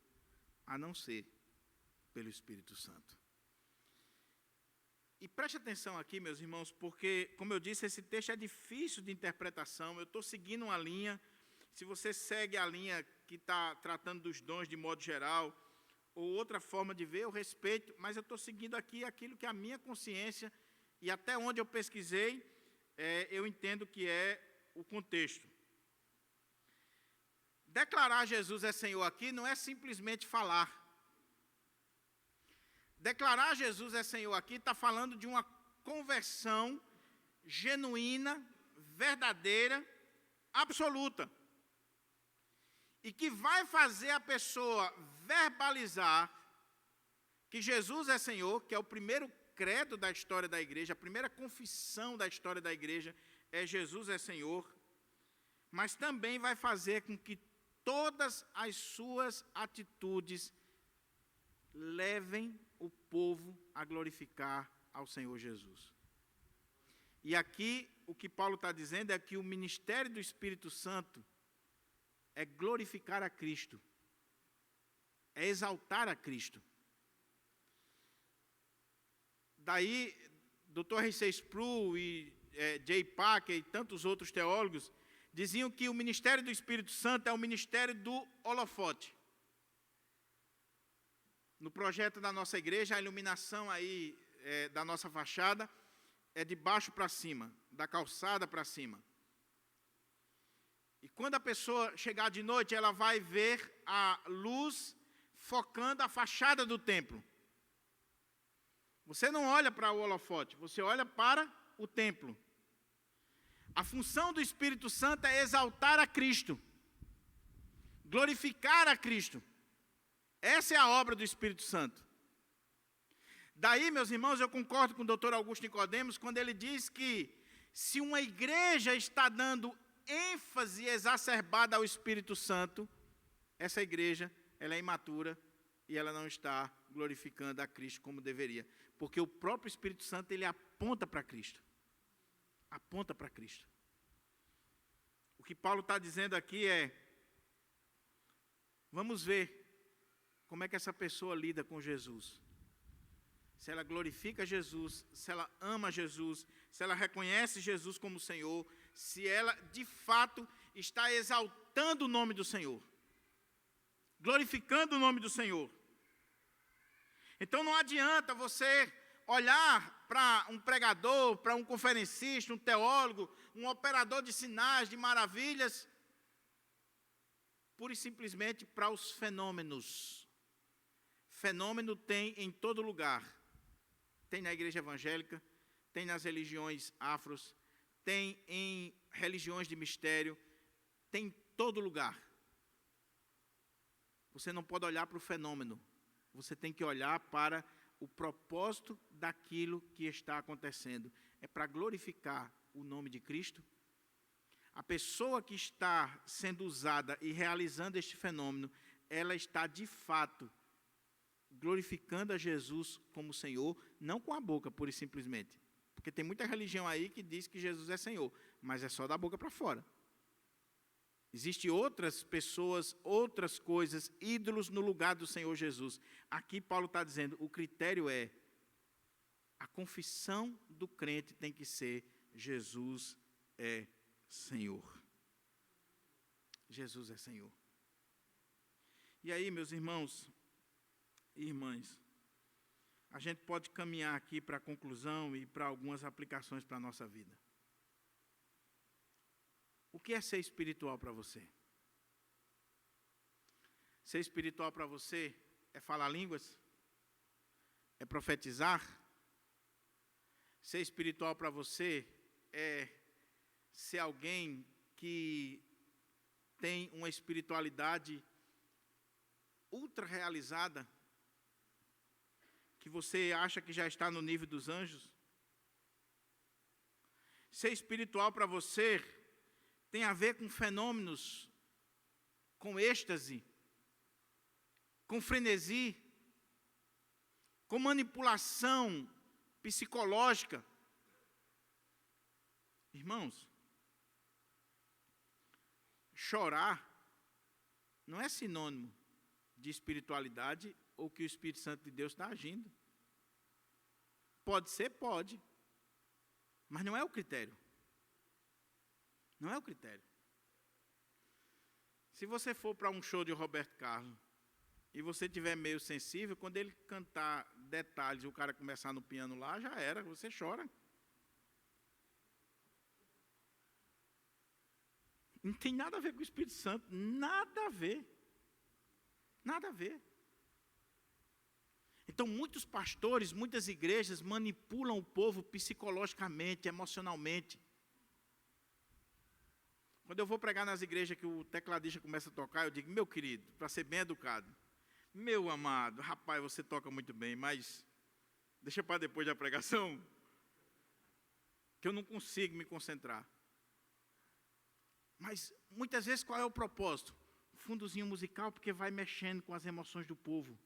a não ser pelo Espírito Santo. E preste atenção aqui, meus irmãos, porque, como eu disse, esse texto é difícil de interpretação. Eu estou seguindo uma linha. Se você segue a linha que está tratando dos dons de modo geral, ou outra forma de ver, eu respeito, mas eu estou seguindo aqui aquilo que a minha consciência e até onde eu pesquisei, eu entendo que é o contexto. Declarar Jesus é Senhor aqui não é simplesmente falar. Declarar Jesus é Senhor aqui está falando de uma conversão genuína, verdadeira, absoluta. E que vai fazer a pessoa verbalizar que Jesus é Senhor, que é o primeiro credo da história da igreja, a primeira confissão da história da igreja é Jesus é Senhor, mas também vai fazer com que todas as suas atitudes levem o povo a glorificar ao Senhor Jesus. E aqui o que Paulo está dizendo é que o ministério do Espírito Santo é glorificar a Cristo, é exaltar a Cristo. Daí, Dr. R.C. Sproul e J. Packer e tantos outros teólogos diziam que o ministério do Espírito Santo é o ministério do holofote. No projeto da nossa igreja, a iluminação aí da nossa fachada é de baixo para cima, da calçada para cima. E quando a pessoa chegar de noite, ela vai ver a luz focando a fachada do templo. Você não olha para o holofote, você olha para o templo. A função do Espírito Santo é exaltar a Cristo, glorificar a Cristo. Essa é a obra do Espírito Santo. Daí, meus irmãos, eu concordo com o Dr. Augusto Nicodemos quando ele diz que se uma igreja está dando ênfase exacerbada ao Espírito Santo, essa igreja ela é imatura e ela não está glorificando a Cristo como deveria. Porque o próprio Espírito Santo, ele aponta para Cristo. Aponta para Cristo. O que Paulo está dizendo aqui é, vamos ver como é que essa pessoa lida com Jesus. Se ela glorifica Jesus, se ela ama Jesus, se ela reconhece Jesus como Senhor, se ela de fato está exaltando o nome do Senhor, glorificando o nome do Senhor. Então não adianta você olhar para um pregador, para um conferencista, um teólogo, um operador de sinais, de maravilhas, pura e simplesmente para os fenômenos. Fenômeno tem em todo lugar. Tem na igreja evangélica, tem nas religiões afros, tem em religiões de mistério, tem em todo lugar. Você não pode olhar para o fenômeno. Você tem que olhar para o propósito daquilo que está acontecendo. É para glorificar o nome de Cristo. A pessoa que está sendo usada e realizando este fenômeno, ela está de fato glorificando a Jesus como Senhor, não com a boca, pura e simplesmente. Porque tem muita religião aí que diz que Jesus é Senhor, mas é só da boca para fora. Existem outras pessoas, outras coisas, ídolos no lugar do Senhor Jesus. Aqui Paulo está dizendo, o critério é, a confissão do crente tem que ser, Jesus é Senhor. Jesus é Senhor. E aí, meus irmãos e irmãs, a gente pode caminhar aqui para a conclusão e para algumas aplicações para a nossa vida. O que é ser espiritual para você? Ser espiritual para você é falar línguas? É profetizar? Ser espiritual para você é ser alguém que tem uma espiritualidade ultra realizada, que você acha que já está no nível dos anjos? Ser espiritual para você tem a ver com fenômenos, com êxtase, com frenesi, com manipulação psicológica. Irmãos, chorar não é sinônimo de espiritualidade ou que o Espírito Santo de Deus está agindo. Pode ser, pode, mas não é o critério. Não é o critério. Se você for para um show de Roberto Carlos e você tiver meio sensível, quando ele cantar detalhes e o cara começar no piano lá, já era, você chora. Não tem nada a ver com o Espírito Santo, nada a ver. Nada a ver. Então, muitos pastores, muitas igrejas manipulam o povo psicologicamente, emocionalmente. Quando eu vou pregar nas igrejas que o tecladista começa a tocar, eu digo, meu querido, para ser bem educado, meu amado, rapaz, você toca muito bem, mas deixa para depois da pregação, que eu não consigo me concentrar. Mas, muitas vezes, qual é o propósito? Fundozinho musical, porque vai mexendo com as emoções do povo.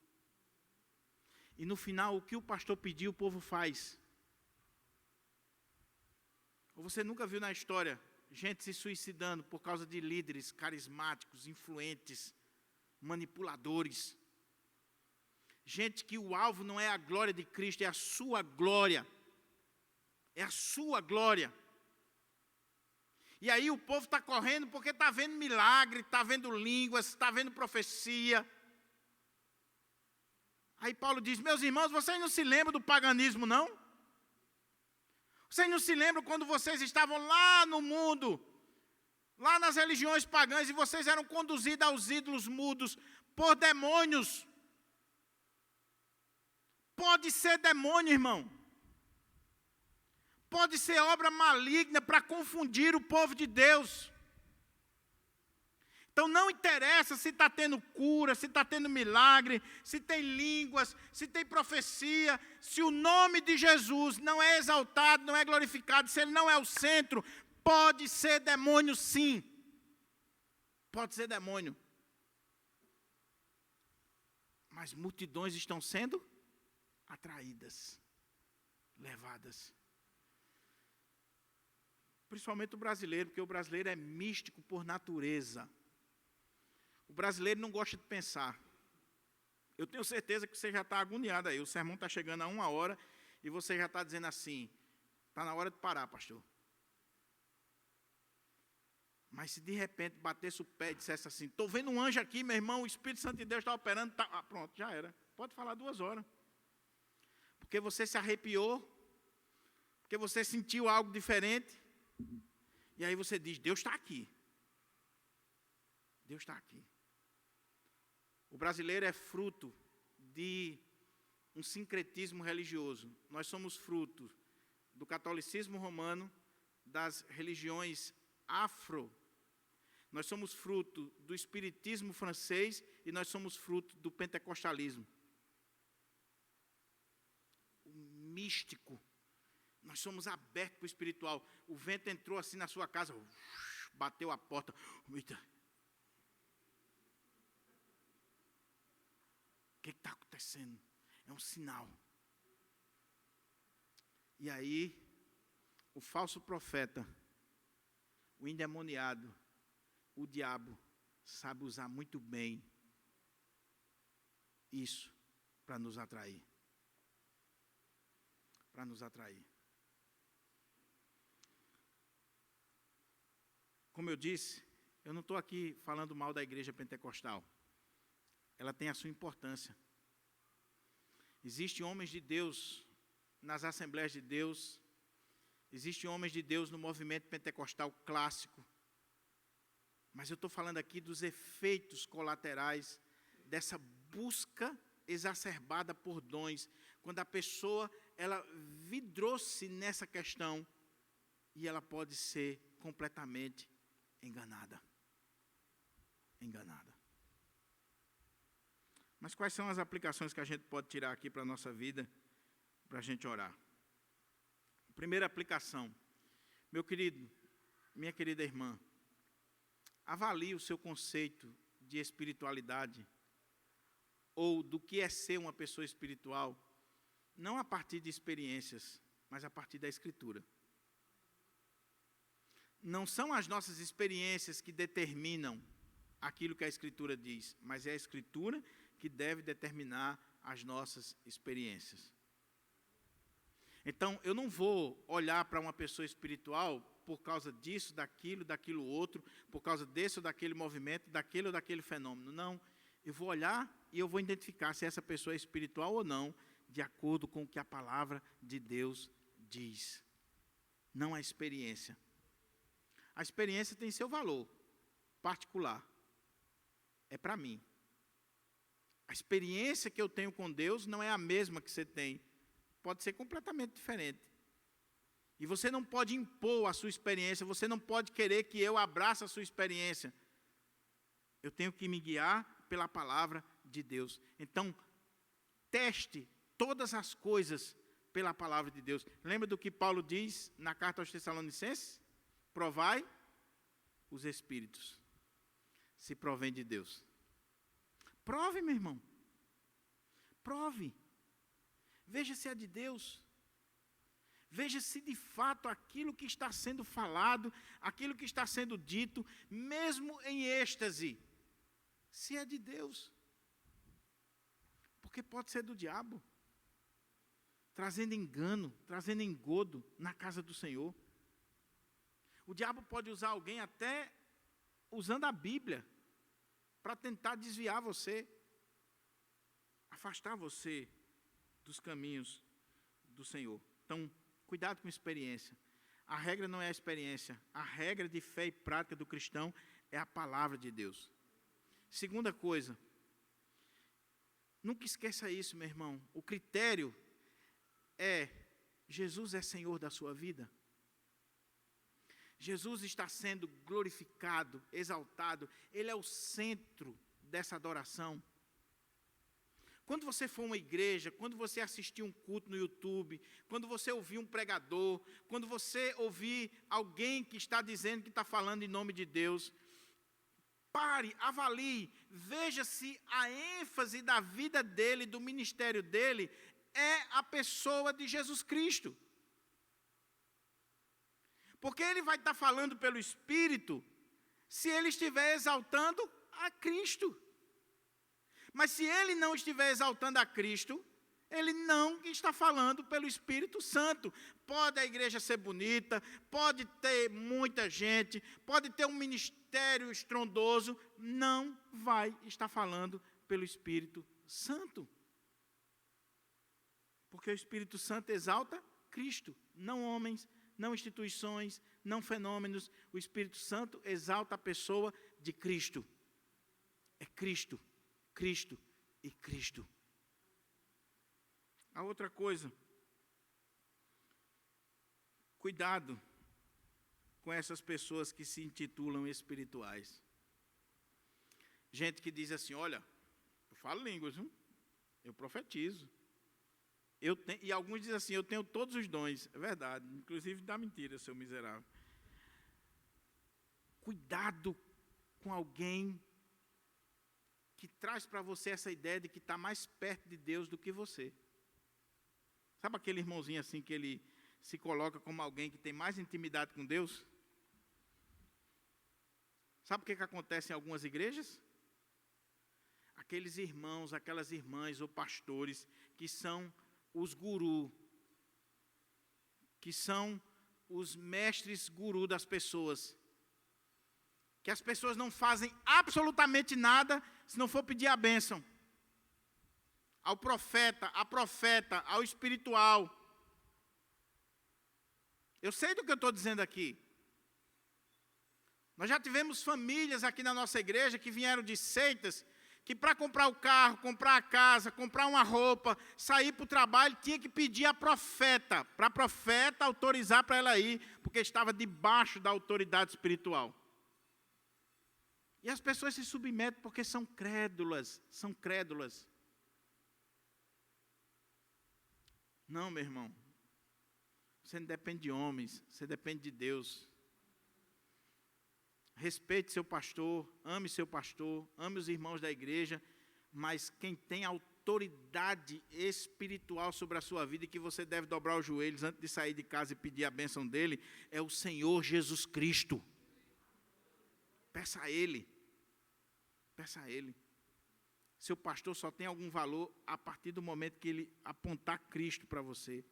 E no final, o que o pastor pediu, o povo faz. Ou você nunca viu na história gente se suicidando por causa de líderes carismáticos, influentes, manipuladores. Gente que o alvo não é a glória de Cristo, é a sua glória. É a sua glória. E aí o povo está correndo porque está vendo milagre, está vendo línguas, está vendo profecia. Aí Paulo diz, meus irmãos, vocês não se lembram do paganismo, não? Vocês não se lembram quando vocês estavam lá no mundo, lá nas religiões pagãs, e vocês eram conduzidos aos ídolos mudos por demônios? Pode ser demônio, irmão. Pode ser obra maligna para confundir o povo de Deus. Então não interessa se está tendo cura, se está tendo milagre, se tem línguas, se tem profecia, se o nome de Jesus não é exaltado, não é glorificado, se ele não é o centro, pode ser demônio sim. Pode ser demônio. Mas multidões estão sendo atraídas, levadas. Principalmente o brasileiro, porque o brasileiro é místico por natureza. O brasileiro não gosta de pensar. Eu tenho certeza que você já está agoniado aí. O sermão está chegando a 1 hora e você já está dizendo assim, está na hora de parar, pastor. Mas se de repente batesse o pé e dissesse assim, estou vendo um anjo aqui, meu irmão, o Espírito Santo de Deus está operando, tá, pronto, já era. Pode falar 2 horas. Porque você se arrepiou, porque você sentiu algo diferente, e aí você diz, Deus está aqui. Deus está aqui. O brasileiro é fruto de um sincretismo religioso. Nós somos fruto do catolicismo romano, das religiões afro. Nós somos fruto do espiritismo francês e nós somos fruto do pentecostalismo. O místico. Nós somos abertos para o espiritual. O vento entrou assim na sua casa, bateu a porta. Eita. O que está acontecendo? É um sinal. E aí, o falso profeta, o endemoniado, o diabo, sabe usar muito bem isso para nos atrair. Para nos atrair. Como eu disse, eu não estou aqui falando mal da igreja pentecostal. Ela tem a sua importância. Existem homens de Deus nas Assembleias de Deus. Existem homens de Deus no movimento pentecostal clássico. Mas eu estou falando aqui dos efeitos colaterais dessa busca exacerbada por dons. Quando a pessoa, ela vidrou-se nessa questão e ela pode ser completamente enganada. Enganada. Mas quais são as aplicações que a gente pode tirar aqui para a nossa vida, para a gente orar? Primeira aplicação. Meu querido, minha querida irmã, avalie o seu conceito de espiritualidade, ou do que é ser uma pessoa espiritual, não a partir de experiências, mas a partir da Escritura. Não são as nossas experiências que determinam aquilo que a Escritura diz, mas é a Escritura que deve determinar as nossas experiências. Então, eu não vou olhar para uma pessoa espiritual por causa disso, daquilo outro, por causa desse ou daquele movimento, daquele ou daquele fenômeno. Não, eu vou olhar e eu vou identificar se essa pessoa é espiritual ou não, de acordo com o que a palavra de Deus diz. Não a experiência. A experiência tem seu valor, particular. É para mim. A experiência que eu tenho com Deus não é a mesma que você tem. Pode ser completamente diferente. E você não pode impor a sua experiência, você não pode querer que eu abrace a sua experiência. Eu tenho que me guiar pela palavra de Deus. Então, teste todas as coisas pela palavra de Deus. Lembra do que Paulo diz na carta aos Tessalonicenses? Provai os espíritos, se provém de Deus. Prove, meu irmão. Prove. Veja se é de Deus. Veja se de fato aquilo que está sendo falado, aquilo que está sendo dito, mesmo em êxtase, se é de Deus. Porque pode ser do diabo, trazendo engano, trazendo engodo na casa do Senhor. O diabo pode usar alguém até usando a Bíblia, para tentar desviar você, afastar você dos caminhos do Senhor. Então, cuidado com a experiência. A regra não é a experiência. A regra de fé e prática do cristão é a palavra de Deus. Segunda coisa, nunca esqueça isso, meu irmão. O critério é: Jesus é Senhor da sua vida. Jesus está sendo glorificado, exaltado. Ele é o centro dessa adoração. Quando você for a uma igreja, quando você assistir um culto no YouTube, quando você ouvir um pregador, quando você ouvir alguém que está dizendo que está falando em nome de Deus, pare, avalie, veja se a ênfase da vida dele, do ministério dele, é a pessoa de Jesus Cristo. Porque ele vai estar falando pelo Espírito, se ele estiver exaltando a Cristo. Mas se ele não estiver exaltando a Cristo, ele não está falando pelo Espírito Santo. Pode a igreja ser bonita, pode ter muita gente, pode ter um ministério estrondoso, não vai estar falando pelo Espírito Santo. Porque o Espírito Santo exalta Cristo, não homens, não instituições, não fenômenos. O Espírito Santo exalta a pessoa de Cristo. É Cristo, Cristo e Cristo. A outra coisa, cuidado com essas pessoas que se intitulam espirituais. Gente que diz assim: olha, eu falo línguas, viu? Eu profetizo. E alguns dizem assim: eu tenho todos os dons. É verdade, inclusive dá mentira, seu miserável. Cuidado com alguém que traz para você essa ideia de que está mais perto de Deus do que você. Sabe aquele irmãozinho assim que ele se coloca como alguém que tem mais intimidade com Deus? Sabe o que acontece em algumas igrejas? Aqueles irmãos, aquelas irmãs ou pastores que são os gurus, que são os mestres guru das pessoas, que as pessoas não fazem absolutamente nada se não for pedir a bênção ao profeta, ao espiritual. Eu sei do que eu estou dizendo aqui. Nós já tivemos famílias aqui na nossa igreja que vieram de seitas, que para comprar o carro, comprar a casa, comprar uma roupa, sair para o trabalho, tinha que pedir a profeta, para a profeta autorizar para ela ir, porque estava debaixo da autoridade espiritual. E as pessoas se submetem porque são crédulas, são crédulas. Não, meu irmão, você não depende de homens, você depende de Deus. Respeite seu pastor, ame os irmãos da igreja, mas quem tem autoridade espiritual sobre a sua vida e que você deve dobrar os joelhos antes de sair de casa e pedir a bênção dele, é o Senhor Jesus Cristo. Peça a Ele. Peça a Ele. Seu pastor só tem algum valor a partir do momento que ele apontar Cristo para você.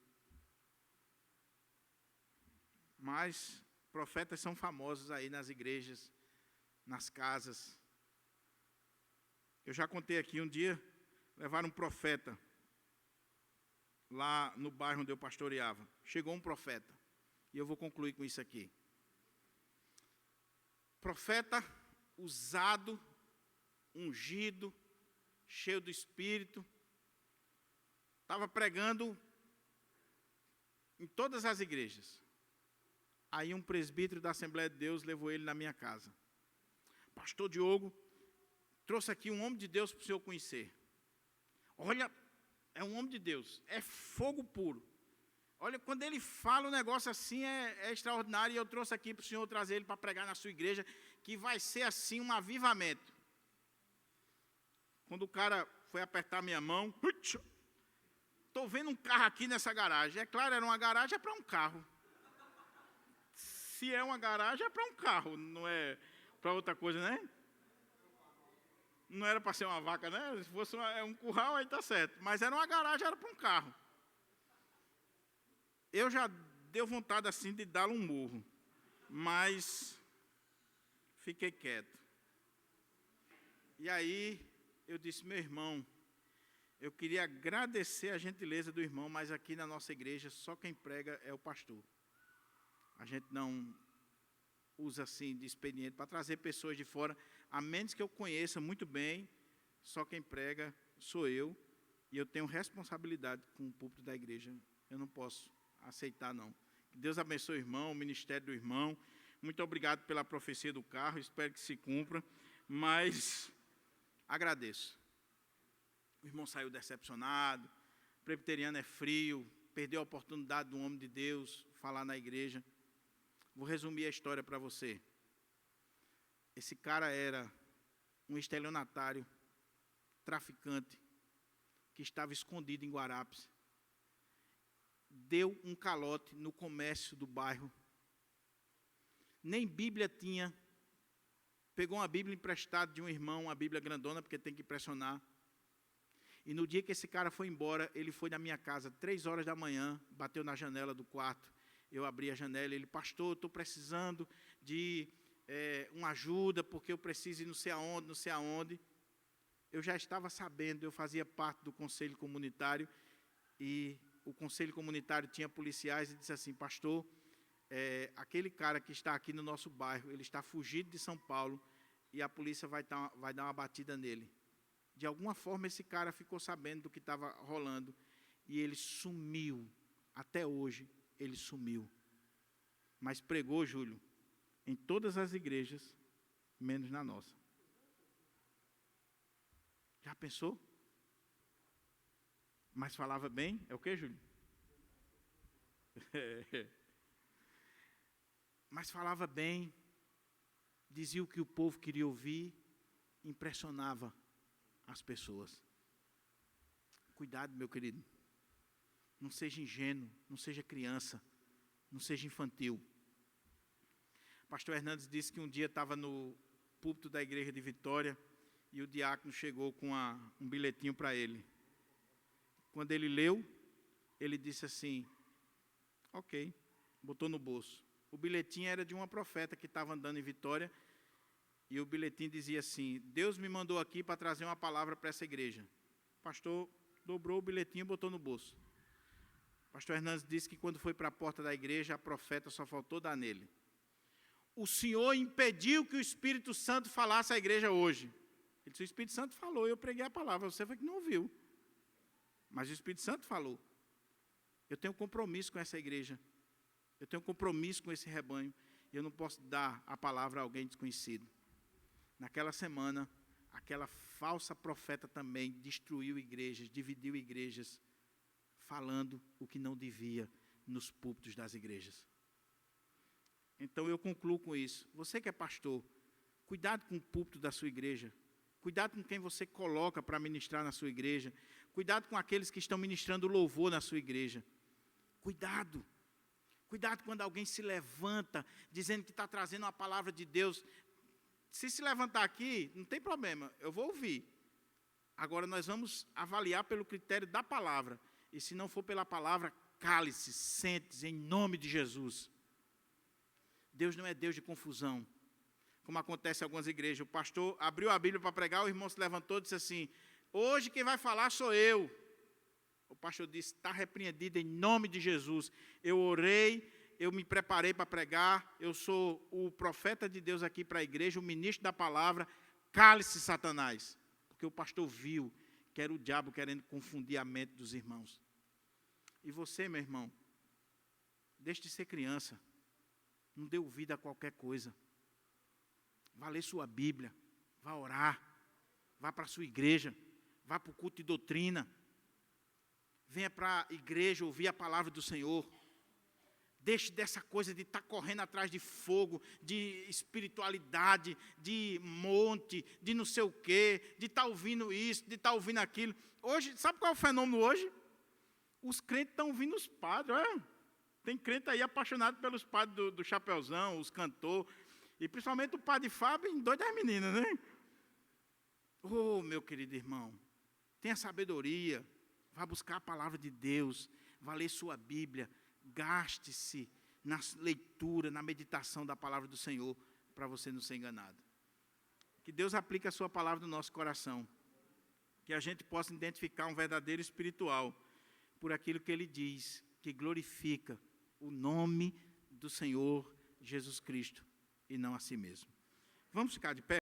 Mas profetas são famosos aí nas igrejas, nas casas. Eu já contei aqui, um dia levaram um profeta lá no bairro onde eu pastoreava. Chegou um profeta, e eu vou concluir com isso aqui. Profeta usado, ungido, cheio do Espírito. Estava pregando em todas as igrejas. Aí um presbítero da Assembleia de Deus levou ele na minha casa. Pastor Diogo trouxe aqui um homem de Deus para o senhor conhecer. Olha, é um homem de Deus, é fogo puro. Olha, quando ele fala um negócio assim, é extraordinário, e eu trouxe aqui para o senhor trazer ele para pregar na sua igreja, que vai ser assim um avivamento. Quando o cara foi apertar minha mão, estou vendo um carro aqui nessa garagem. É claro, era uma garagem, é para um carro. Se é uma garagem, é para um carro, não é para outra coisa, né? Não era para ser uma vaca, né? Se fosse um curral, aí está certo. Mas era uma garagem, era para um carro. Eu já deu vontade assim de dar um murro, mas fiquei quieto. E aí eu disse, meu irmão, eu queria agradecer a gentileza do irmão, mas aqui na nossa igreja só quem prega é o pastor. A gente não usa assim de expediente para trazer pessoas de fora, a menos que eu conheça muito bem, só quem prega sou eu, e eu tenho responsabilidade com o púlpito da igreja. Eu não posso aceitar, não. Que Deus abençoe o irmão, o ministério do irmão. Muito obrigado pela profecia do carro, espero que se cumpra, mas agradeço. O irmão saiu decepcionado, o presbiteriano é frio, perdeu a oportunidade de um homem de Deus falar na igreja. Vou resumir a história para você. Esse cara era um estelionatário, traficante, que estava escondido em Guarapes. Deu um calote no comércio do bairro. Nem Bíblia tinha. Pegou uma Bíblia emprestada de um irmão, uma Bíblia grandona, porque tem que impressionar. E no dia que esse cara foi embora, ele foi na minha casa, 3 horas da manhã, bateu na janela do quarto. Eu abri a janela, ele, pastor, estou precisando de uma ajuda, porque eu preciso ir não sei aonde, não sei aonde. Eu já estava sabendo, eu fazia parte do conselho comunitário, e o conselho comunitário tinha policiais, e disse assim, pastor, aquele cara que está aqui no nosso bairro, ele está fugido de São Paulo, e a polícia vai dar uma batida nele. De alguma forma, esse cara ficou sabendo do que estava rolando, e ele sumiu. Até hoje, ele sumiu. Mas pregou, Júlio, em todas as igrejas, menos na nossa. Já pensou? Mas falava bem? É o que, Júlio? Mas falava bem, dizia o que o povo queria ouvir, impressionava as pessoas. Cuidado, meu querido. Não seja ingênuo, não seja criança, não seja infantil. Pastor Hernandes disse que um dia estava no púlpito da igreja de Vitória e o diácono chegou com um bilhetinho para ele. Quando ele leu, ele disse assim, ok, botou no bolso. O bilhetinho era de uma profeta que estava andando em Vitória, e o bilhetinho dizia assim, Deus me mandou aqui para trazer uma palavra para essa igreja. O pastor dobrou o bilhetinho e botou no bolso. Pastor Hernandes disse que quando foi para a porta da igreja, a profeta só faltou dar nele. O Senhor impediu que o Espírito Santo falasse à igreja hoje. Ele disse, o Espírito Santo falou, eu preguei a palavra, você foi que não ouviu. Mas o Espírito Santo falou. Eu tenho compromisso com essa igreja. Eu tenho compromisso com esse rebanho. E eu não posso dar a palavra a alguém desconhecido. Naquela semana, aquela falsa profeta também destruiu igrejas, dividiu igrejas, falando o que não devia nos púlpitos das igrejas. Então eu concluo com isso. Você que é pastor, cuidado com o púlpito da sua igreja. Cuidado com quem você coloca para ministrar na sua igreja. Cuidado com aqueles que estão ministrando louvor na sua igreja. Cuidado. Cuidado quando alguém se levanta dizendo que está trazendo uma palavra de Deus. Se levantar aqui, não tem problema, eu vou ouvir. Agora nós vamos avaliar pelo critério da palavra. E se não for pela palavra, cale-se, sente-se em nome de Jesus. Deus não é Deus de confusão. Como acontece em algumas igrejas. O pastor abriu a Bíblia para pregar, o irmão se levantou e disse assim, hoje quem vai falar sou eu. O pastor disse, está repreendido em nome de Jesus. Eu orei, eu me preparei para pregar, eu sou o profeta de Deus aqui para a igreja, o ministro da palavra, cale-se, Satanás. Porque o pastor viu que era o diabo querendo confundir a mente dos irmãos. E você, meu irmão, deixe de ser criança, não dê ouvido a qualquer coisa. Vá ler sua Bíblia, vá orar, vá para a sua igreja, vá para o culto de doutrina, venha para a igreja ouvir a palavra do Senhor. Deixe dessa coisa de estar correndo atrás de fogo, de espiritualidade, de monte, de não sei o quê, de estar ouvindo isso, de estar ouvindo aquilo. Hoje, sabe qual é o fenômeno hoje? Os crentes estão ouvindo os padres. Tem crente aí apaixonado pelos padres do Chapeuzão, os cantores, e principalmente o padre Fábio, em doido das meninas, né? Oh, meu querido irmão, tenha sabedoria, vá buscar a palavra de Deus, vá ler sua Bíblia, gaste-se na leitura, na meditação da palavra do Senhor, para você não ser enganado. Que Deus aplique a sua palavra no nosso coração, que a gente possa identificar um verdadeiro espiritual, por aquilo que Ele diz, que glorifica o nome do Senhor Jesus Cristo, e não a si mesmo. Vamos ficar de pé?